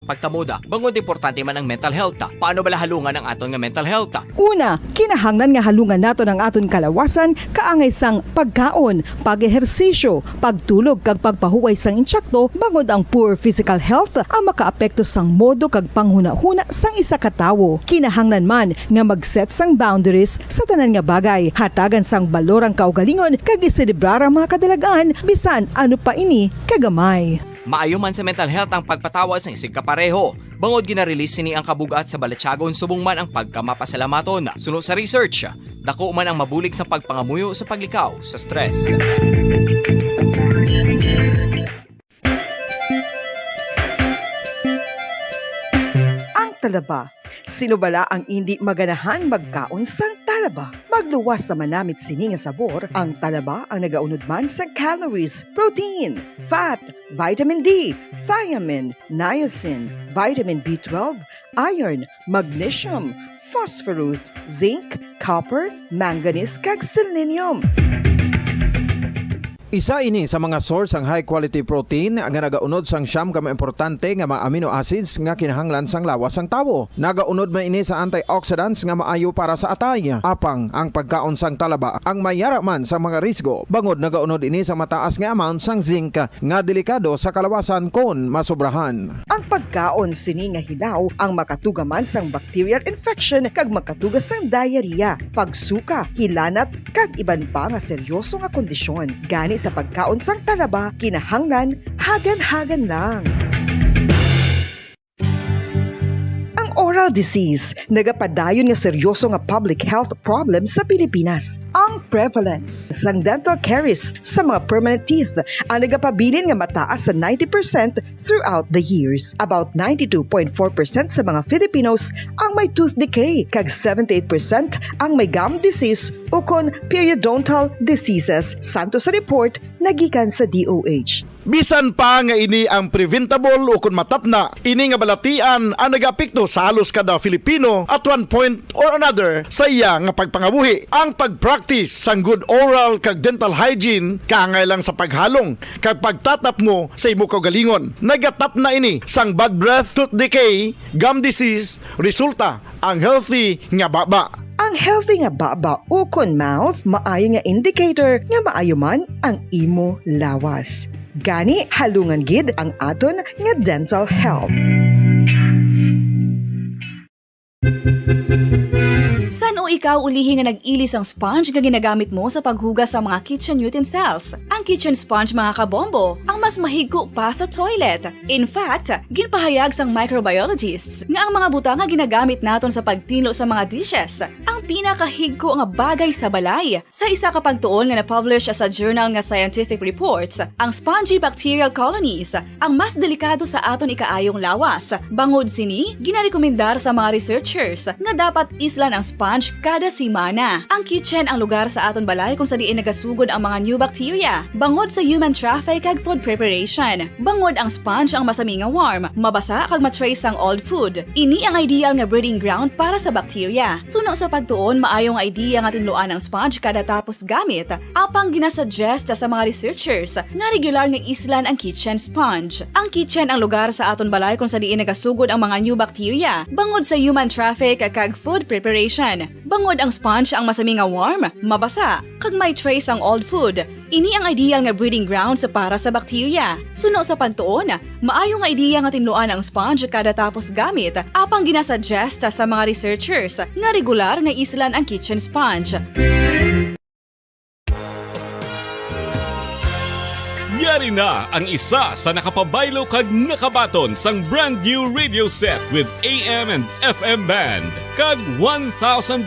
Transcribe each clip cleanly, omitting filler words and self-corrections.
pagkamuda. Bangod importante man ang mental health. Paano bala halungan ang aton nga mental health? Una, kinahanglan nga halungan nato ng aton kalawasan kaangay sang pagkaon, pag-ehersisyo, pagtulog kag pagpahuway sang insyakto bangod ang poor physical health ang makaapekto sang modo kag panghuna-huna sang isa ka tawo. Kinahanglan man nga mag-set sang boundaries sa tanan nga bagay, hatagan sang balorang kaugalingon kag iselebrar ang mga kadalagaan bisan ano pa ini kagamay. Maayo man sa mental health ang pagpatawad sa isig kapareho. Bangod ginarelease ni ang kabugat sa Balatyagon subong man ang pagkamapasalamaton. Suno sa research, dako man ang mabulig sa pagpangamuyo sa paglikaw sa stress. Ang talaba. Sino bala ang hindi maganahan magkaon sang talaba? Magluwas sa manamit sini nga sabor, ang talaba ang nagaunod man sa calories, protein, fat, vitamin D, thiamine, niacin, vitamin B12, iron, magnesium, phosphorus, zinc, copper, manganese kag selenium. Isa ini sa mga source ang high quality protein nga nagaunod sang siyam ka importante nga mga amino acids nga kinahanglan sang lawas sang tawo. Nagaunod man ini sa antioxidants nga maayo para sa atay. Apang ang pagkaon sang talaba ang mayara man sa mga risgo. Bangod nagaunod ini sa mataas nga amount sang zinc nga delikado sa kalawasan kon masobrahan. Ang pagkaon sini nga hilaw ang makatugaman sang bacterial infection kag makatuga sang diarrhea, pagsuka, hilanat kag iban pa nga seryoso nga kondisyon. Gani sa pagkaon sang talaba, kinahanglan hagan-hagan lang. Oral disease, nagapadayon nga seryoso nga public health problem sa Pilipinas. Ang prevalence sang dental caries sa mga permanent teeth ang nagapabilin nga mataas sa 90% throughout the years. About 92.4% sa mga Filipinos ang may tooth decay, kag 78% ang may gum disease o kon periodontal diseases, santo sa report nagikan sa DOH. Bisan pa nga ini ang preventable o kung matapna, ini nga balatian ang nagapikto sa halos kada Filipino at one point or another sa iya nga pagpangabuhi. Ang pag-practice sang good oral kag dental hygiene kaangay lang sa paghalong kag pagtatap mo sa imo kaugalingon. Nagatap na ini sang bad breath, tooth decay, gum disease, resulta ang healthy nga baba. Ang healthy nga baba ukon mouth maayo nga indicator nga maayo man ang imo lawas. Gani halungan gid ang aton nga dental health. San o ikaw ulihi nga nag-ilis ang sponge nga ginagamit mo sa paghugas sa mga kitchen utensils? Ang kitchen sponge mga kabombo, ang mas mahigko pa sa toilet. In fact, ginpahayag sang microbiologists nga ang mga butang nga ginagamit naton sa pagtilo sa mga dishes ang pinakahigko nga bagay sa balay. Sa isa ka pagtuon nga na-publish sa journal nga Scientific Reports, ang spongy bacterial colonies ang mas delikado sa aton ikaayong lawas. Bangod sini, ginarekomendar sa mga researchers nga dapat islan ang sponge kada simana. Ang kitchen ang lugar sa aton balay kung sa diin nagasugod ang mga new bacteria. Bangod sa human traffic kag food preparation. Bangod ang sponge ang masami nga warm, mabasa kag matrace ang old food. Ini ang ideal nga breeding ground para sa bacteria. Suno sa pagtuon, maayong idea nga tinluan ang sponge kada tapos gamit. Apang ginasuggest sa mga researchers nga regular nga islan ang kitchen sponge. Ang kitchen ang lugar sa aton balay kung sa diin nagasugod ang mga new bacteria. Bangod sa human traffic kag food preparation. Bangod ang sponge ang masami nga warm, mabasa, kag may trace ang old food. Ini ang ideal nga breeding ground sa para sa bacteria. Suno sa pagtuon, maayo nga ideya nga tinluan ang sponge kada tapos gamit, apang ginasuggest sa mga researchers nga regular nga islan ang kitchen sponge. Yari na ang isa sa nakapabaylo kag nakabaton sang brand new radio set with AM and FM band kag 1,000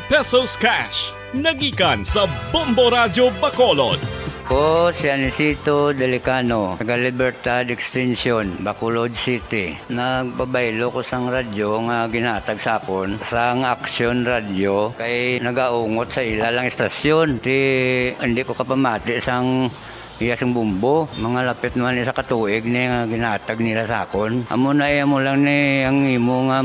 pesos cash. Nagikan sa Bombo Radio Bacolod. Ko si Anisito Delicano, taga Libertad Extension, Bacolod City. Nagbabaylo ko sang radyo nga ginatag sa akon sang Action Radio kay nagaungot sa ilalang estasyon. Hindi ko kapamati sang iyasang bumbo, mga lapit naman sa katuig ni nga ginatag nila sa akon. Amo na mo lang ni ang imo nga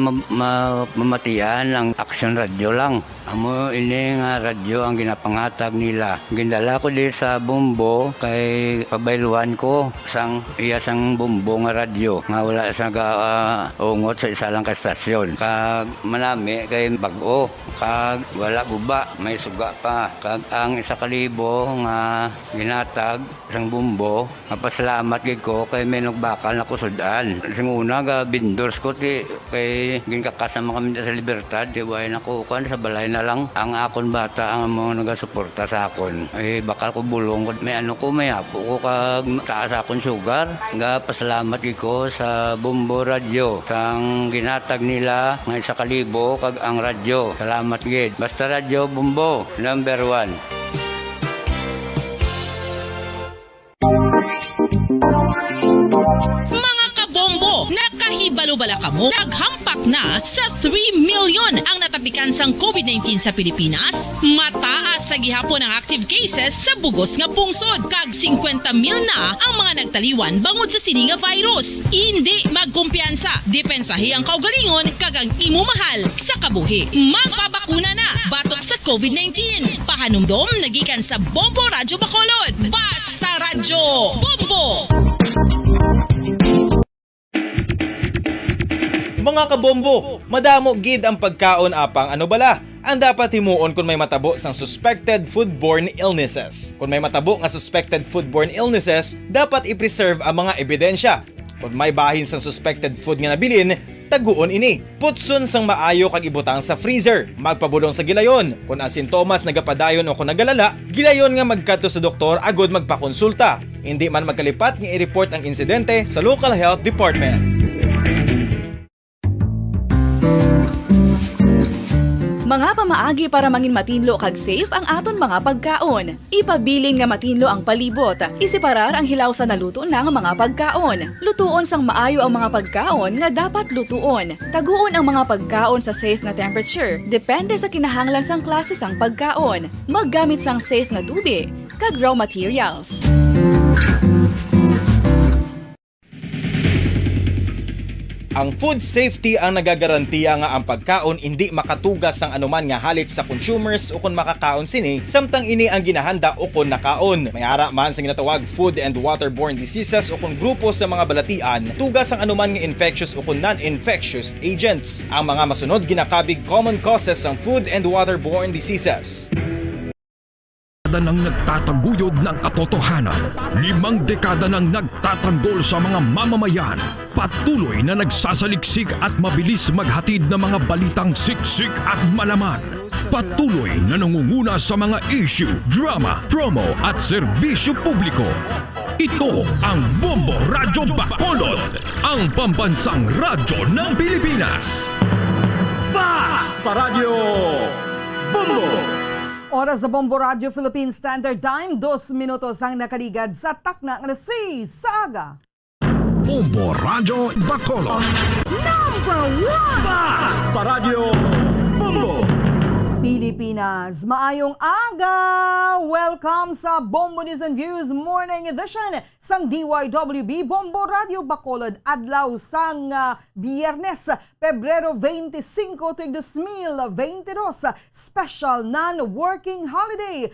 mamatian ang Action Radio lang. Amo ini nga radyo ang ginapangatag nila. Gindala ko di sa bumbo kay pabayluan ko sang bumbo nga radyo nga wala sa ungot sa isa lang ka stasyon. Kag manami kay bag-o kag wala guba may suga pa. Kag ang 1,000 nga ginatag sang bumbo mapasalamat gid ko kay may nagbakal na kusudan. Sing una ga vendors ko ti kay ginkakasama kami sa Libertad di way nakukuan sa balay na lang ang akon bata ang mga nagasuporta sa akon. Eh bakal ko bulong may may apo ko kag taas akon sugar. Nga pasalamat gid ko sa bumbo radyo sang ginatag nila nga 1,000 kag ang radyo. Salamat gid. Basta radyo bumbo number 1. Nakahibalo-bala ka mo, naghampak na sa 3 million ang natapikan sang COVID-19 sa Pilipinas. Mataas sa gihapon ang active cases sa bugos nga pungsod. Kag 50 mil na ang mga nagtaliwan bangod sa sini nga virus. Hindi magkumpiyansa. Depensahi ang kaugalingon kag ang imo mahal sa kabuhi. Magpabakuna na batok sa COVID-19. Pahanumdom nagikan sa Bombo Radyo Bacolod. Basta Radyo Bombo! Mga kabombo, madamo gid ang pagkaon apang ano bala. Ang dapat himuon kung may matabo sang suspected foodborne illnesses. Kung may matabo nga suspected foodborne illnesses, dapat i-preserve ang mga ebidensya. Kung may bahin sang suspected food nga nabilin, taguon ini. Putson sang maayo kag ibutang sa freezer. Magpabulong sa gilayon. Kung ang sintomas nagapadayon o kung nagalala, gilayon nga magkadto sa doktor agod magpakonsulta. Hindi man magkalipat nga i-report ang insidente sa local health department. Mga pamaagi para mangin matinlo kag safe ang aton mga pagkaon. Ipabilin nga matinlo ang palibot. Isiparar ang hilaw sa naluto ng mga pagkaon. Lutuon sang maayo ang mga pagkaon nga dapat lutuon. Taguon ang mga pagkaon sa safe nga temperature. Depende sa kinahanglan sang klase sang pagkaon. Maggamit sang safe nga tubig kag raw materials. Ang food safety ang nagagarantiya nga ang pagkaon hindi makatugas sang anuman nga halit sa consumers o kung makakaon sini, samtang ini ang ginahanda o kung nakaon. May ara man sa ginatawag food and waterborne diseases o kung grupo sa mga balatian, tugas ang anuman nga infectious o kung non-infectious agents. Ang mga masunod ginakabig common causes ng food and waterborne diseases. Nang nagtataguyod ng katotohanan, 5 dekada nang nagtatanggol sa mga mamamayan, patuloy na nagsasaliksik at mabilis maghatid ng mga balitang siksik at malaman. Patuloy na nangunguna sa mga issue, drama, promo at serbisyo publiko. Ito ang Bombo Radyo Bacolod, ang pambansang radyo ng Pilipinas. Basta Radyo Bombo! Oras sa Bombo Radio Philippine Standard Time, 2 minutos ang nakaligad sa takna ng sa aga. Bombo Radyo Bacolod. Number 1! Basta Radyo Bombo! Pilipinas, maayong aga! Welcome sa Bombo News and Views Morning Edition sang DYWB Bombo Radio Bacolod adlaw sang Biyernes, Pebrero 25, 2022, special non-working holiday.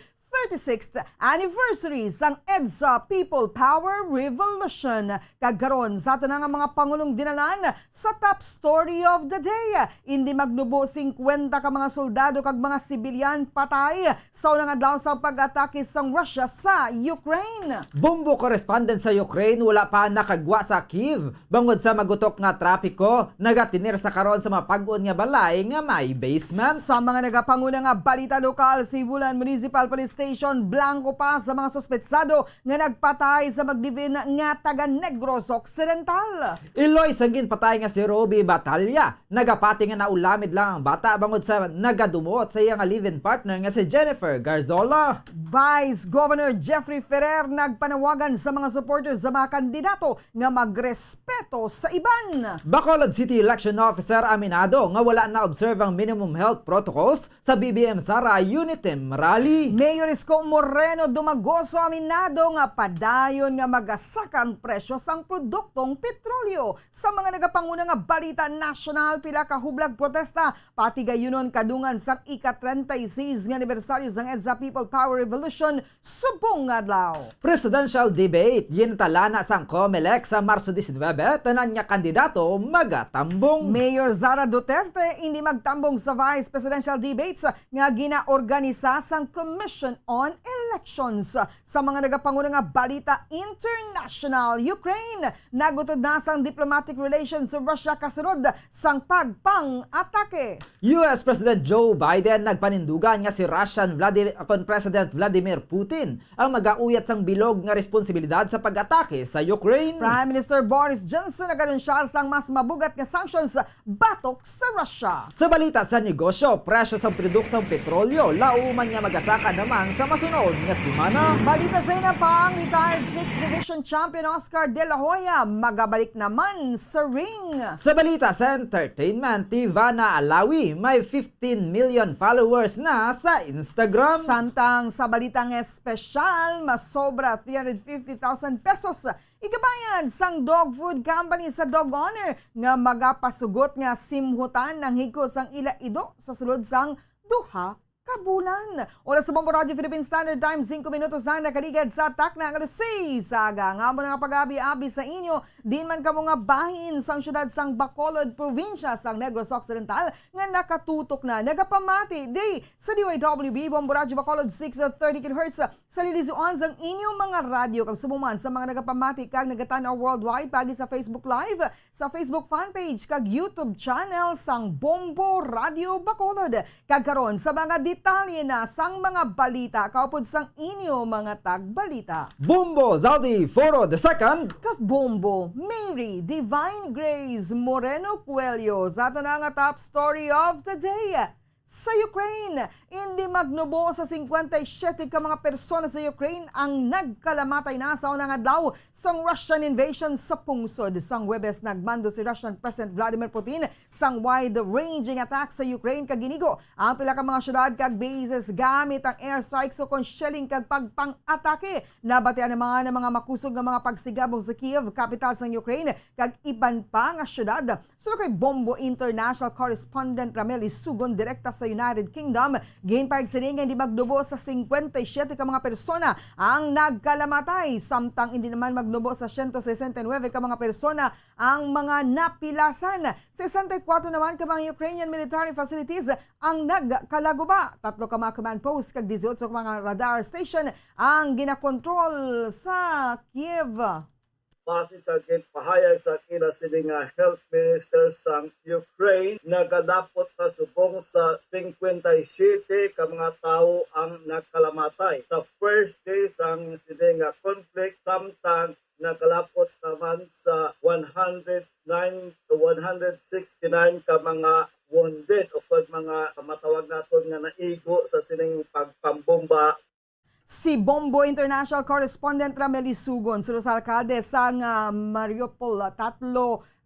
36th anniversary sang EDSA People Power Revolution. Kagkaroon sa ato nga mga pangulong dinalan sa top story of the day. Hindi magnubo 50 ka mga soldado kag mga sibilyan patay sa unang adlaw sa pag-atake sang Russia sa Ukraine. Bombo correspondent sa Ukraine wala pa nakagwa sa Kyiv. Bangod sa magutok nga trapiko, nagatinir sa karon sa mapag-on nga balay nga may basement. Sa mga nagapanguna nga balita lokal, Sibulan Municipal Police Station blanco pa sa mga suspetsado nga nagpatay sa magdivin nga taga Negros Occidental. Iloy sanggin patay nga si Roby Batalya. Nagapati nga naulamid lang ang bata bangod sa nagadumot sa iyang live-in partner nga si Jennifer Garzola. Vice Governor Jeffrey Ferrer nagpanawagan sa mga supporters sa mga kandidato nga magrespeto sa iban. Bacolod City Election Officer aminado nga wala na observe ang minimum health protocols sa BBM Sara Unitim Rally. Mayor Isko Moreno dumagoso aminado nga padayon nga magasakang presyo sang produktong petrolyo. Sa mga nagapanguna nga balita nasyonal, pila ka hublag protesta pati gayunon kadungan sang ika-36 nga anibersaryo sang EDSA People Power Revolution subong adlaw. Presidential debate ginatala na sang COMELEC sa Marso 19 tanan nga kandidato magatambong. Mayor Sara Duterte hindi magtambong sa vice presidential debates nga ginaorganisa sang Commission on Elections. Sa mga nagapanguna nga balita international, Ukraine nagutod na sang diplomatic relations sa Russia kasunod sang pagpang-atake. US President Joe Biden nagpanindugan nga si Russian President Vladimir Putin ang magauyat sang bilog nga responsibilidad sa pag-atake sa Ukraine. Prime Minister Boris Johnson nag-anunsyar sang mas mabugat nga sanctions batok sa Russia. Sa balita sa negosyo, presyo sa produktong petrolyo lauman nga magasaka naman sa masunod nga semana. Balita sa ina pa, ang retired 6th Division Champion Oscar De La Hoya magabalik naman sa ring. Sa balita sa entertainment, Ivana Alawi may 15 million followers na sa Instagram. Samtang sa balitang espesyal, masobra 350,000 pesos igabayan sang dog food company sa Dog Honor nga magapasugot nga simhutan ng higko sang ila ido sa sulod sang duha kabulan. Oras sa Bombo Radio Philippine Standard Time, 5 minutos na nakaligad sa takna ng 6. Saga nga mo nga pag-abi-abi sa inyo, din man kamo nga bahin sang syudad sang Bacolod, probinsya sang Negros Occidental nga nakatutok na nagapamati di sa DYWB Bombo Radio Bacolod 630 kHz sa lilizuan sang inyong mga radyo kag sumuman sa mga nagapamati kag nagatanaw worldwide pagi sa Facebook Live, sa Facebook fanpage kag YouTube channel sang Bombo Radio Bacolod. Kag karon sa mga detalye na sang mga balita kaupod sang inyo mga tagbalita. Bombo Zaldi Foro II kag Bombo Mary Divine Grace Moreno Cuello sa na nga top story of the day. Sa Ukraine, hindi magnubo sa 57 ka mga persona sa Ukraine ang nagkalamatay na sa unang adlaw sang Russian invasion sa pungsod. Sang Webes nagmando si Russian President Vladimir Putin sang wide-ranging attack sa Ukraine kag ginigo ang pila ka mga syudad kag bases gamit ang airstrikes o kon shelling kag pagpang-atake. Nabatian naman ang mga makusog nga mga pagsigabong sa Kiev, capital sang Ukraine, kag iban pa nga syudad. So kay Bombo International Correspondent Ramel Isugon direkta sa United Kingdom, ginpahig sining hindi magdubo sa 57 ka mga persona ang nagkalamatay, samtang hindi naman magdubo sa 169 ka mga persona ang mga napilasan. 64 naman ka mga Ukrainian military facilities ang nagkalaguba. 3 ka mga command post kag 18 ka mga radar station ang ginakontrol sa Kiev. Base sa pahayag sa kina sini nga health minister sa Ukraine, nagadapot na subong sa 57 ka mga tao ang nakalamatay. Sa first day sang sini nga conflict, samtang nakalapot naman sa 109 to 169 ka mga wounded o mga matawag naton nga naigo sa sining pagpambomba. Si Bombo International Correspondent Ramel Isugon, sa alkalde sang Mariupol, 3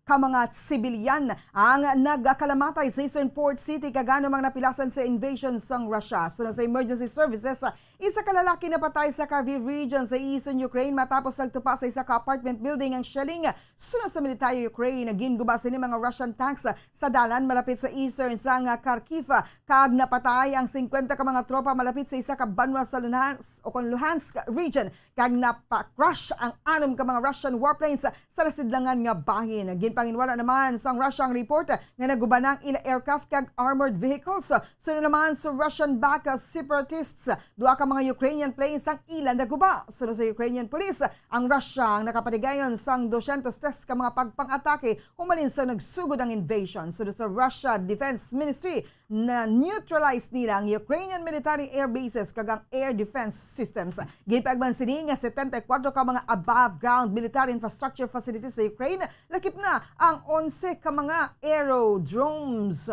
ka mga sibilyan ang nagkalamatay sa Eastern Port City kagano mga napilasan sa invasion sang Russia. So sa emergency services, isa ka lalaki na patay sa Kharkiv region sa Eastern Ukraine matapos nagtupa sa isa ka apartment building ang shelling. Sunod sa militaryo Ukraine, ginguba sini mga Russian tanks sa dalan malapit sa eastern sang Kharkiv. Kag napatay ang 50 ka mga tropa malapit sa isa ka banwa sa Luhansk region. Kag napacrash ang 6 ka mga Russian warplanes sa nasidlangan nga bahin. Panginwala naman sang Russia ang report nga nagubanang ila aircraft kag armored vehicles. Sunod naman sa Russian-backed separatists, 2 ka mga Ukrainian planes ang ila naguba. Sunod sa Ukrainian police, ang Russia ang nakapatigayon sang 203 ka mga pagpang-atake humalin sa nagsugod ang invasion. Sunod sa Russia Defense Ministry, na neutralize nila ang Ukrainian military air bases kag ang air defense systems. Gipagman sini nga 74 ka mga above ground military infrastructure facilities sa Ukraine, lakip na ang 11 ka mga aerodromes.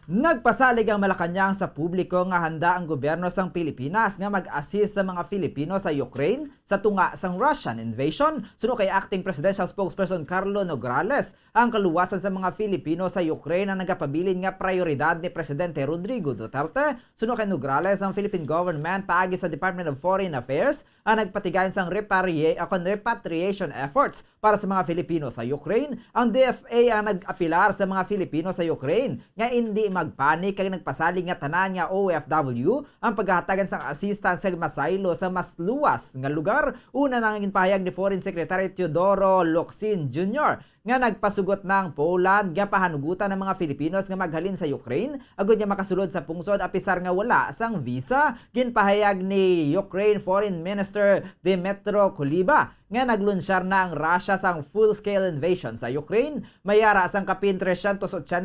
Nagpasalig ang Malacanang sa publiko nga handa ang gobyerno sang Pilipinas nga mag-assist sa mga Filipino sa Ukraine sa tunga sang Russian invasion. Suno kay Acting Presidential Spokesperson Carlo Nograles, ang kaluwasan sa mga Filipino sa Ukraine ang nagapabilin nga prioridad ni Presidente Rodrigo Duterte. Suno kay Nograles, ang Philippine government paagi sa Department of Foreign Affairs ang nagpatigayon sang repatriation efforts para sa mga Filipino sa Ukraine. Ang DFA ang nag-apilar sa mga Filipino sa Ukraine nga hindi magpanik kay nagpasalig nga tanan nga OFW ang paghahatagan sang assistance sa masaylo sa mas luwas nga lugar. Una nang ginpahayag ni Foreign Secretary Teodoro Locsin Jr. nga nagpasugot ng Poland nga pahanugutan ng mga Filipinos nga maghalin sa Ukraine agud nga makasulod sa pungsod apisar nga wala sang visa. Ginpahayag ni Ukraine Foreign Minister Dmytro Kuleba nga naglunsyar na ang Russia sang full-scale invasion sa Ukraine. Mayara sang kapin 380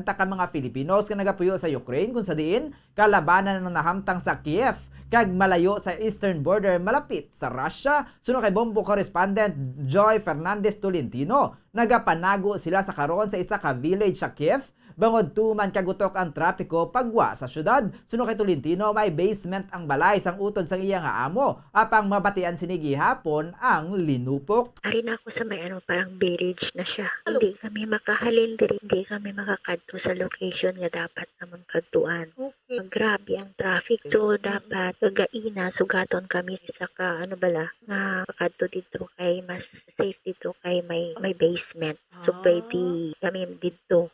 ka mga Filipinos nga nagapuyo sa Ukraine kung sa diin kalabanan ng nahamtang sa Kiev kag malayo sa eastern border malapit sa Russia. Suno kay Bombo correspondent Joy Fernandez Tolentino, nagapanago sila sa karon sa isa ka village sa Kiev bangod tuman kagutok ang trapiko pagwa sa syudad. Suno kay Tolentino, may basement ang balay sang utod sang iya nga amo apang mabatian sinigi hapon ang linupok. Ari na ako sa may parang village na siya. Hindi kami makahalin diri, hindi kami makakadto sa location nga dapat naman kadtuan. Okay. Grabe ang traffic. So dapat kagaina sugaton kami sa ka nga pakadto dito kay mas safe dito kay may basement. So pwede kami dito.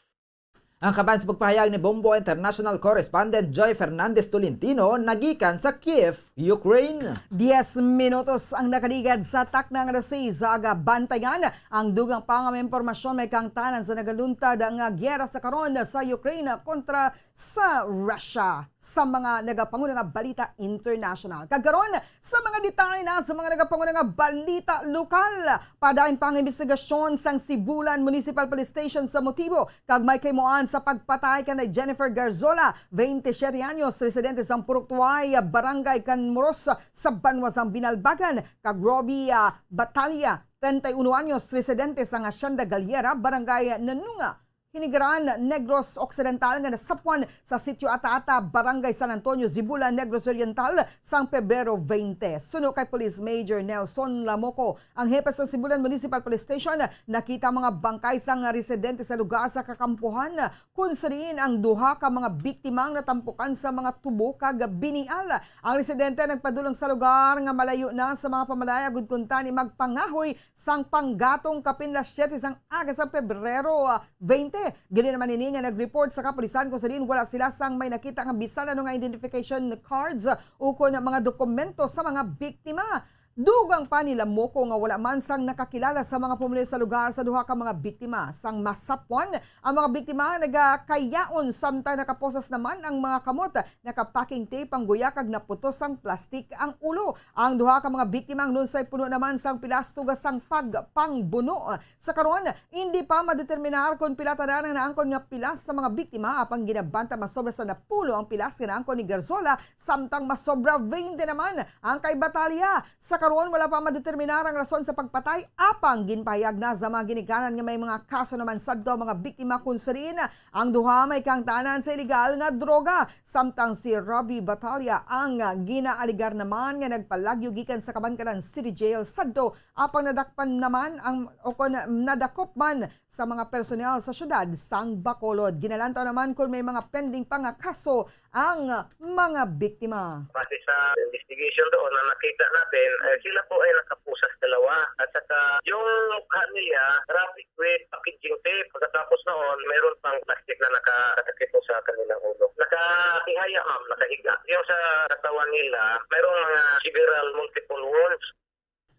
Ang kaban sa pagpahayag ni Bombo International Correspondent Joy Fernandez Tolentino nagikan sa Kiev, Ukraine. 10 minutos ang nakaligad sa taknang rasi sa aga bantayan. Ang dugang pangam impormasyon may kangtanan sa nagaluntad ang gyera sa karon sa Ukraine kontra sa Russia. Sa mga nagapangunang balita international. Kagaron sa mga detalye na sa mga nagapangunang balita lokal. Padayon pang investigasyon sang Sibulan Municipal Police Station sa motibo kag may kaymoan sa pagpatay kanay Jennifer Garzola, 27 anyos, residente sa Puruktuay, Barangay Canmoros sa Banwasang Binalbagan, kag Robbie Batalya, 31 anyos, residente sa Hacienda Galiera, Barangay Nanunga, Hinigaran, Negros Occidental nga nasapwan sa Sitio Ata-Ata, Barangay San Antonio, Zibula, Negros Oriental, sang Pebrero 20. Suno kay Police Major Nelson Lamoco, ang hepe sa Sibulan Municipal Police Station, nakita mga bangkay sang residente sa lugar sa kakampuhan, kung sariin ang duha ka mga biktimang natampukan sa mga tubo kag binial. Ang residente nagpadulong sa lugar nga malayo na sa mga pamalaya gud kuntani magpangahoy sang panggatong kapin 7 sang aga sa Pebrero 20. Gili naman ini nga nag-report sa kapulisan kung saan wala sila sang may nakita nga bisan nga identification cards o kung mga dokumento sa mga biktima. Dugang pa nila Moko nga wala man sang nakakilala sa mga pumuli sa lugar sa duha ka mga biktima. Sang masapwan, ang mga biktima nagakayaon samtang nakaposas naman ang mga kamot. Nakapaking tape ang guya kag naputos sang plastik ang ulo. Ang duha ka mga biktima ang lunsay puno naman sang pilastuga sang pagpangbuno. Sa karon, hindi pa madeterminar kung pila tanan ang naangkon nga pilas sa mga biktima apang ginabanta masobra sa 10 ang pilas nga naangkon ni Garzola samtang masobra 20 naman ang kay Batalya. Sa karon wala pa madeterminar ang rason sa pagpatay apang ginpahayag na sa mga ginikanan nga may mga kaso naman sadto mga biktima kung sariin ang duha may kangtanan sa iligal nga droga samtang si Robbie Batalya ang ginaaligar naman nga nagpalagyo gikan sa Kabangkalan City Jail sadto apang nadakpan naman ang nadakop man sa mga personel sa syudad sang Bacolod. Ginalantaw naman kung may mga pending pa nga kaso ang mga biktima. Base sa investigation doon na nakita natin, sila po ay nakapusas dalawa. At saka yung mukha nila, wrapped with packaging tape. Pagkatapos noon, mayroon pang plastic na nakatakip sa kanilang ulo. Nakahihaya ma'am, nakahiga. Yung sa katawan nila, mayroong mga several multiple wounds.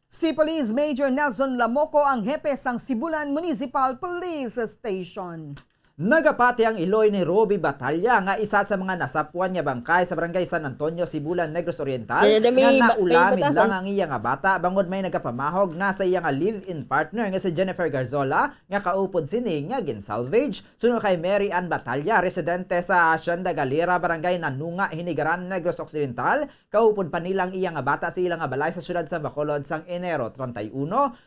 Si Police Major Nelson Lamoco ang hepe sang Sibulan Municipal Police Station. Nagapati ang iloy ni Robbie Batalya nga isa sa mga nasapuan niya bangkay sa Barangay San Antonio, Sibulan, Negros Oriental nga naulamin lang ang iya nga bata bangod may nagapamahog na sa iya nga live-in partner nga si Jennifer Garzola nga kaupod sini nga ginsalvage. Sunod kay Mary Ann Batalya, residente sa Hacienda Galera, Barangay Nanunga, Hinigaran, Negros Occidental, kaupod pa nilang iya nga bata sa ilang nga balay sa syudad sa Bacolod sang Enero 31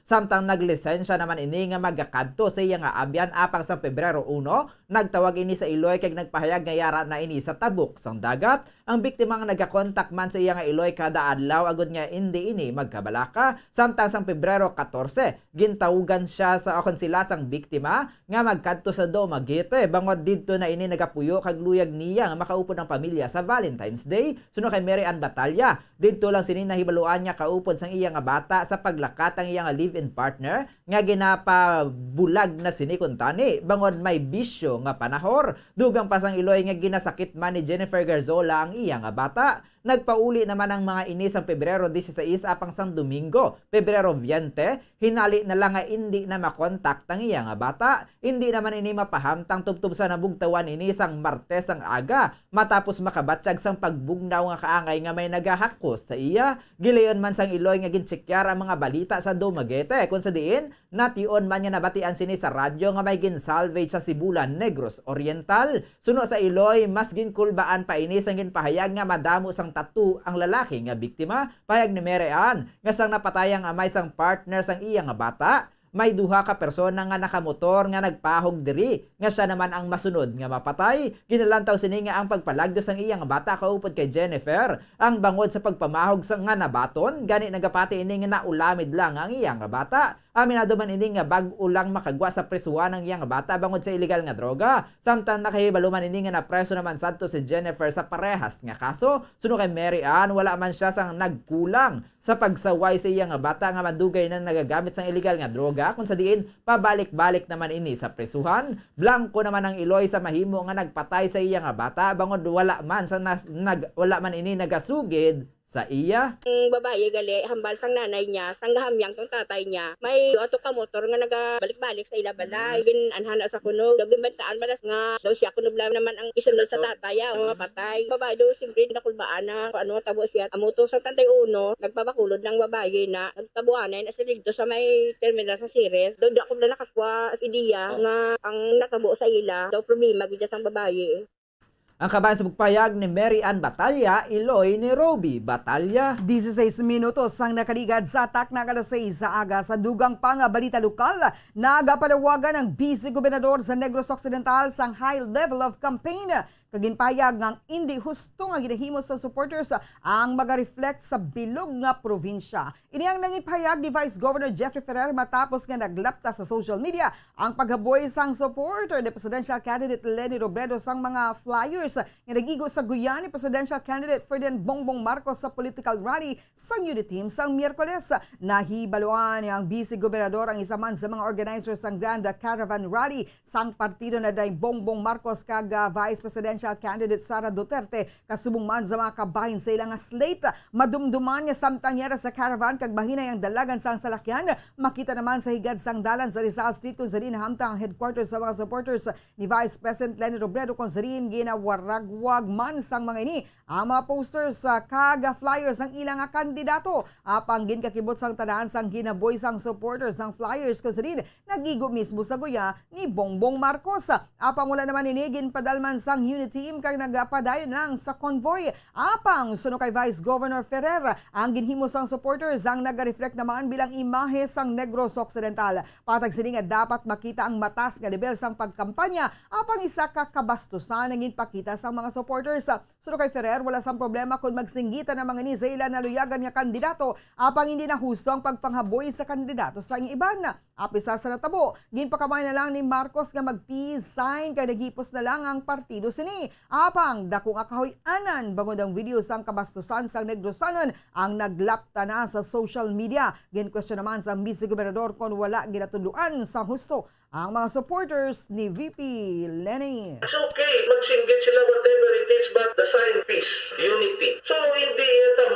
samtang naglisensya naman ini nga magakadto sa iya nga abyan apang sa Pebrero 1 Domingo, nagtawag ini sa Iloy kag nagpahayag nga yara na ini sa tabok sang dagat. Ang biktima nga nagakontak man sa iya nga Iloy kada adlaw agud nga hindi ini magkabalaka. Samtang sang Pebrero 14, gintawgan siya sa konsila sang biktima nga magkadto sa Dumaguete bangod didto na ini nagapuyo kag luyag niya nga makaupod ang pamilya sa Valentine's Day. Suno kay Mary Ann Batalya, didto lang sini nahibaluan niya kaupod sang iya nga bata sa paglakat ang iya nga live-in partner nga ginapabulag na sini kuntani bangod may bisyo nga panahor. Dugang pasang Iloy nga ginasakit man ni Jennifer Garzola ang iya nga bata. Nagpauli naman ang mga ini sa Pebrero 16 apang sang Domingo, Pebrero 20, hinali na lang nga hindi na makontak ang iya nga bata. Hindi naman ini mapahamtang tubtub sa nabugtawan ini sang Martes ang aga matapos makabatsyag sang pagbugnaw nga kaangay nga may nagahakos sa iya. Gilayon man sang Iloy nga ginchekyar ang mga balita sa Dumaguete kung sa diin nation man niya nabatian sini sa radyo nga may ginsalvage sa Sibulan Negros Oriental. Suno sa Iloy mas ginkulbaan pa ini sang ginpahayag nga madamo sang tatu ang lalaki nga biktima. Payag ni Mary Ann nga sang napatayang amay sang partner sang iya nga bata. May duha ka persona nga nakamotor nga nagpahog diri nga siya naman ang masunod nga mapatay. Ginalantaw sini nga ang pagpalagdos sang iya nga bata kaupod kay Jennifer ang bangod sa pagpamahog sa nga nabaton gani nagapati ini nga naulamid lang ang iya nga bata. Aminado man ini nga bag-o lang makagwa sa presuhan ng iya nga bata bangod sa illegal nga droga. Samtang nakahibalo man ini nga napreso naman sadto si Jennifer sa parehas nga kaso. Suno kay Mary Ann wala man siya sang nagkulang sa pagsaway sa iya nga bata nga mandugay na nagagamit sang illegal nga droga kung sa diin pabalik-balik naman ini sa presuhan. Blanco naman ang Iloy sa mahimo nga nagpatay sa iya nga bata bangod wala man ini nagasugid sa iya. Ang babae gali hambal sang nanay niya, sang gahamyang tong tatay niya. May ato ka motor nga nagabalik-balik sa ila balay. Gin anhana sa kuno, gagibantaan malas nga daw siya kuno naman ang isunod sa tatay ang patay. Babae do siyempre nakulbaan na ano tabo siya. Amuto sa tantay uno, nagpabakulod ng babae na nagtabuan na sa dito sa may terminal sa Ceres. Do ako na nakaswa sa ideya nga ang natabo sa ila. Daw problema gid sang babae. Ang kaban sa pagpayag ni Mary Ann Batalya, Iloy ni Roby Batalya. 16 minutos ang nakaligad sa atak na alas 6 sa aga sa dugang pang balita lokal. Nagapalawagan ng Vice Gobernador sa Negros Occidental sang high level of campaign. Kaginpayag ng hindi husto nga ginahimo sa supporters ang maga-reflect sa bilog nga probinsya. Ini ang nangipahayag ni Vice Governor Jeffrey Ferrer matapos nga naglapta sa social media ang paghaboy sang supporter ni Presidential Candidate Leni Robredo sang mga flyers nga nagigo sa Guyani Presidential Candidate Ferdinand Bongbong Marcos sa political rally sa Unity Team sang Miyerkules. Nahibaluan ang Vice Gobernador ang isa man sa mga organizers sang Grand Caravan Rally sang partido na day Bongbong Marcos kag Vice Presidential Candidate Sara Duterte kasubong man sa mga kabahin sa ilang slate. Madumduman niya samtang yara sa caravan kag bahinay ang dalagan sang salakyan. Makita naman sa higad sang dalan sa Rizal Street kung sarin hamtang ang headquarters sa mga supporters ni Vice President Leni Robredo kung sarin ginawaragwag man sang mga ini ang mga posters kag flyers ang ilang kandidato. Apang ginkakibot sang tanan sang ginaboy sang supporters sang flyers kung sarin nagigo mismo sa guya ni Bongbong Marcos. Apang wala naman ini ginpadalman sang Unity Team kag nagapadayon lang sa convoy. Apang suno kay Vice Governor Ferrer ang ginhimo sang supporters ang naga-reflect naman bilang imahe sang Negros Occidental. Patag sini nga dapat makita ang matas nga level sang pagkampanya apang isa ka kabastusan ang ginpakita sang mga supporters. Suno kay Ferrer wala sang problema kung magsinggitan ang mga ni sa ila na luyagan nga kandidato apang hindi na husto ang pagpanghaboy sa kandidato sa iban. Apisar sa natabo, ginpakamay na lang ni Marcos nga mag-peace sign kay nagipos na lang ang partido sini. Apang dakong akahoy-anan bangod ang video sang kabastusan sang Negrosanon ang naglapta na sa social media. Ginkwestiyon naman sa Vice Gobernador kung wala ginatuluan sa husto ang mga supporters ni VP Leni. It's okay, magsinggit sila whatever it is, but the sign peace, unity. So hindi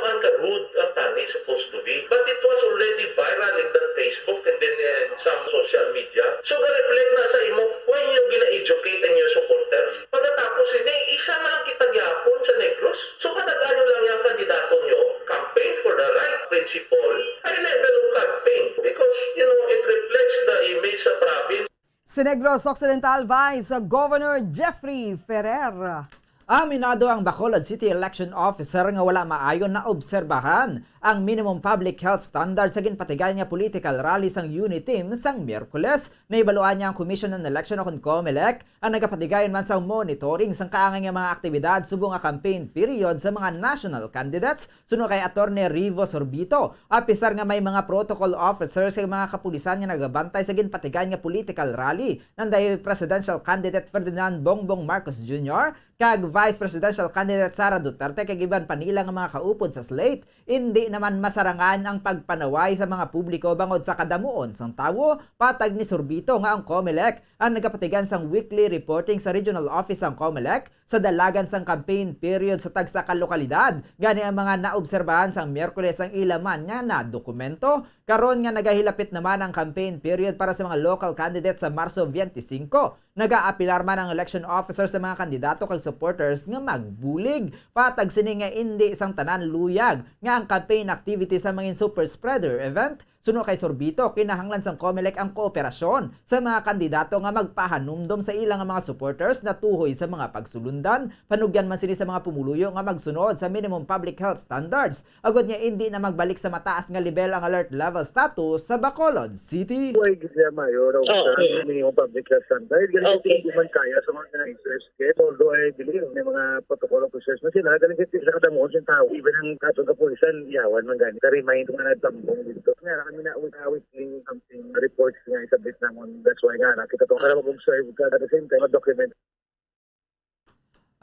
man ka rude ang tani supposed to be, but it was already viral in the Facebook and then some social media. So ga-reflect na sa imo when you gina-educate and your supporters. Pagkatapos isa man ang kitagyapon sa Negros. So kadagano lang yung kandidato nyo, campaign for the right principle, high level of campaign because it reflects the image sa province. Si Negros Occidental Vice Governor Jeffrey Ferrer. Aminado ang Bacolod City Election Officer nga wala maayon na obserbahan ang minimum public health standards sa ginpatigayan nga political rally sang Uniteam sang Miyerkules. Naibaluan niya ang Commission on Election o COMELEC ang nagapatigayan man sa monitoring sang kaangay nga mga aktibidad subong nga campaign period sa mga national candidates. Suno kay Attorney Rivo Sorbito, apisar nga may mga protocol officers kay mga kapulisan nga nagabantay sa ginpatigayan nga political rally nanday presidential candidate Ferdinand Bongbong Marcos Jr. kag Vice Presidential candidate Sara Duterte kag iban pa nila nga mga kaupod sa slate. Hindi naman masarangan ang pagpanaway sa mga publiko bangod sa kadamuon sang tawo. Patag ni Sorbito nga ang COMELEC ang nagapatigan sang weekly reporting sa regional office sang COMELEC sa dalagan sang campaign period sa tagsa ka lokalidad. Gani ang mga naobserbahan sang Miyerkules ang ilaman nga na dokumento. Karon nga nagahilapit naman ang campaign period para sa mga local candidates sa Marso 25. Nagaapilar man ang election officers sa mga kandidato kag supporters nga magbulig. Patag sini nga hindi sang tanan luyag nga ang campaign activity sa mga super spreader event. Suno kay Sorbito, kinahanglan sang COMELEC ang kooperasyon sa mga kandidato nga magpahanumdom sa ilang mga supporters na tuhoy sa mga pagsulundan. Panugyan man sini sa mga pumuluyo nga magsunod sa minimum public health standards. Agod nga hindi na magbalik sa mataas nga level ang alert level status sa Bacolod City. Huwag siya mayor o sa minimum public health standard. Ganun hindi man kaya sa mga interest kit. Although I believe may mga protocol officers na sila. Ganun sa kadamuon sa tao. Even ang kaso kapulisan, yawan man ganun. Ka-remind nga nagtambong dito. Nga kami na weekly something reports nga isabit naman. That's why nga nakita to. Para mag-observe ka at the same time document.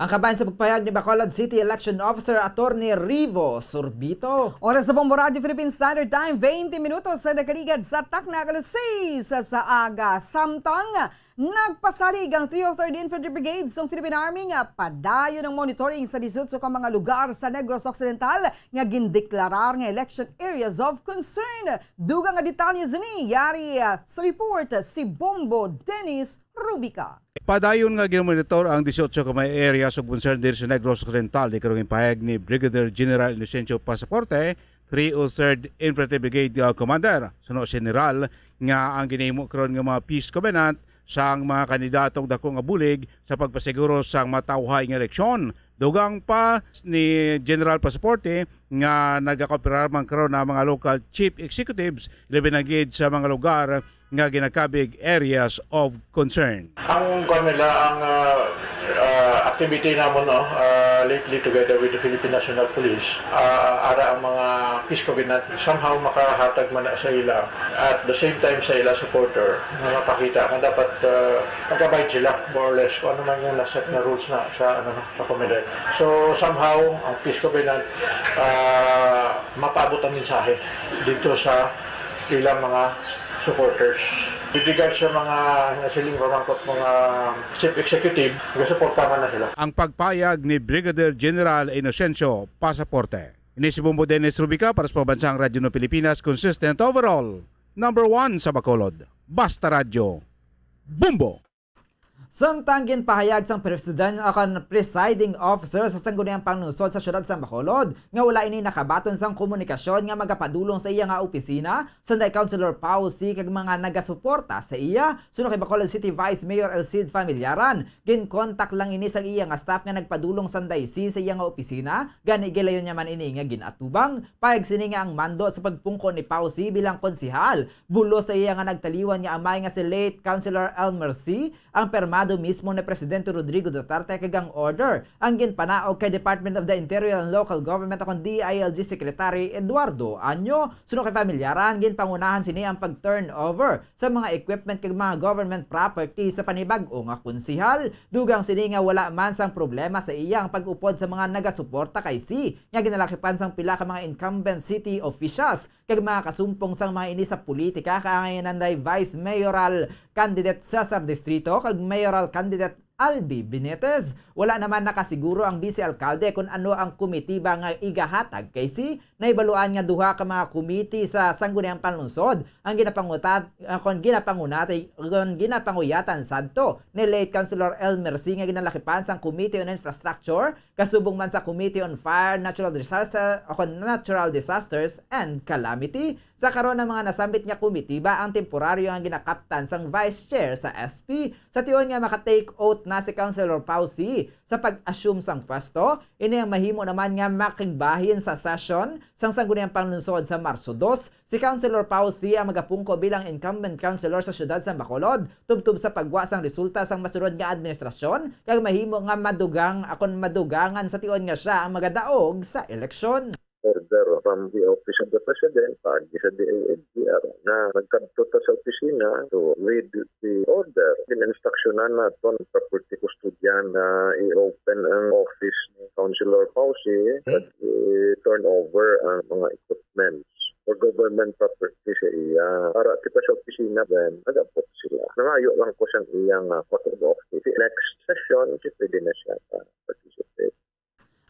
Ang kabayan sa pagpahayag ni Bacolod City Election Officer Attorney Rivo Sorbito. Oras sa Bombo Radio Philippine Standard Time, 20 minutos sa nakaligad sa Takna, Kalusay sa aga. Samtang nagpasalig ang 303rd Infantry Brigade ng Philippine Army nga padayon ng monitoring sa 18 ka mga lugar sa Negros Occidental nga gindeklarar nga election areas of concern. Dugang nga detalye ni yari sa report si Bombo Dennis Rubica. Padayon nga ginmonitor ang 18 ka may areas of concern diri sa Negros Occidental. Ikarong pahayag ni Brigadier General Inocencio Pasaporte, 303rd Infantry Brigade Commander. Suno General nga ang ginahimo karon nga mga peace covenant sang mga kandidatong dako nga bulig sa pagpasiguro sang matawhay nga eleksyon. Dugang pa ni General Pasaporte nga nagakooperar man karon na mga local chief executives labi na gid sa mga lugar nga ginakabig areas of concern. Ang kanila ang activity namon lately together with the Philippine National Police ara ang mga peace covenant somehow makahatag man sa ila at the same time sa ila supporter na mapakita nga dapat mag-abide sila more or less kung ano man yung naset na rules na sa covenant. So somehow ang peace covenant mapabot ang mensahe dito sa ilang mga supporters. With regards sa mga nasiling pamangkot mga chief executive, nagasuportahan na sila. Ang pagpayag ni Brigadier General Inocencio Pasaporte. Ini si Bombo Dennis Rubica para sa Pambansang Radyo ng Pilipinas, consistent overall. Number 1 sa Bacolod. Basta Radyo. Bombo! Samtang ginpahayag sang presiding officer sa sangguniang panglungsod sa syudad sa Bacolod nga wala ini nakabaton sang komunikasyon nga magapadulong sa iya nga opisina sanday Councilor Pao C kag mga nagasuporta sa iya. Suno kay Bacolod City Vice Mayor Elcid Familiaran, ginkontak lang ini sang iya nga staff nga nagpadulong sanday C sa iya nga opisina. Gani gilayon niya man ini nga ginatubang. Payag sini nga ang mando sa pagpungko ni Pao C bilang konsihal. Bulo sa iya nga nagtaliwan nga amay nga si late Councilor Elmer C ang perma mismo ni Presidente Rodrigo Duterte kagang order ang ginpanaog kay Department of the Interior and Local Government akong DILG Secretary Eduardo Anyo. Suno kay Familiaran, ginpangunahan sini ang pag-turnover sa mga equipment kag mga government property sa panibag-o nga konsihal. Dugang sini nga wala man sang problema sa iyang pag-upod sa mga nagasuporta kay C nga ginalakipan sang pila ka mga incumbent city officials kag mga kasumpong sang mga ini sa politika kaangayanan day Vice Mayoral candidate Cesar Distrito kag Mayoral candidate Albi Benitez. Wala naman nakasiguro ang vice-alkalde kung ano ang komitiba nga igahatag kay si naibaluan nga duha ka mga komite sa sangguniang panlungsod ang ginapanguyatan sadto ni late Councilor Elmer C nga ginalakipan sang Committee on Infrastructure kasubong man sa Committee on Fire, Natural Disasters and Calamity. Sa karon ng mga nasambit nga komitiba ang temporaryo ang ginakaptan sang Vice Chair sa SP sa tiyon nga maka-take out na si Councilor Pausi sa pag-assume sang pwesto. Ini ang mahimo naman nga makigbahin sa session sang sangguniang panlunsod sa Marso 2. Si Councilor Pausi ang magapungko bilang incumbent councilor sa syudad sa Bacolod tubtub sa pagwa sang resulta sang masunod nga administrasyon kag mahimo nga madugangan sa tion nga siya ang magadaog sa eleksyon. Order from the office of the president, pagi sa DANTR, na nagkadto ta sa opisina to read the order. In-instructionan na itong property custodian na i-open ang office ni Councilor Pausi at i-turn over ang mga equipments or government property sa iya. Para kita sa opisina then, nagapot sila. Nangayo lang ko sa iyang photo of office. Next session, pwede na siya participate.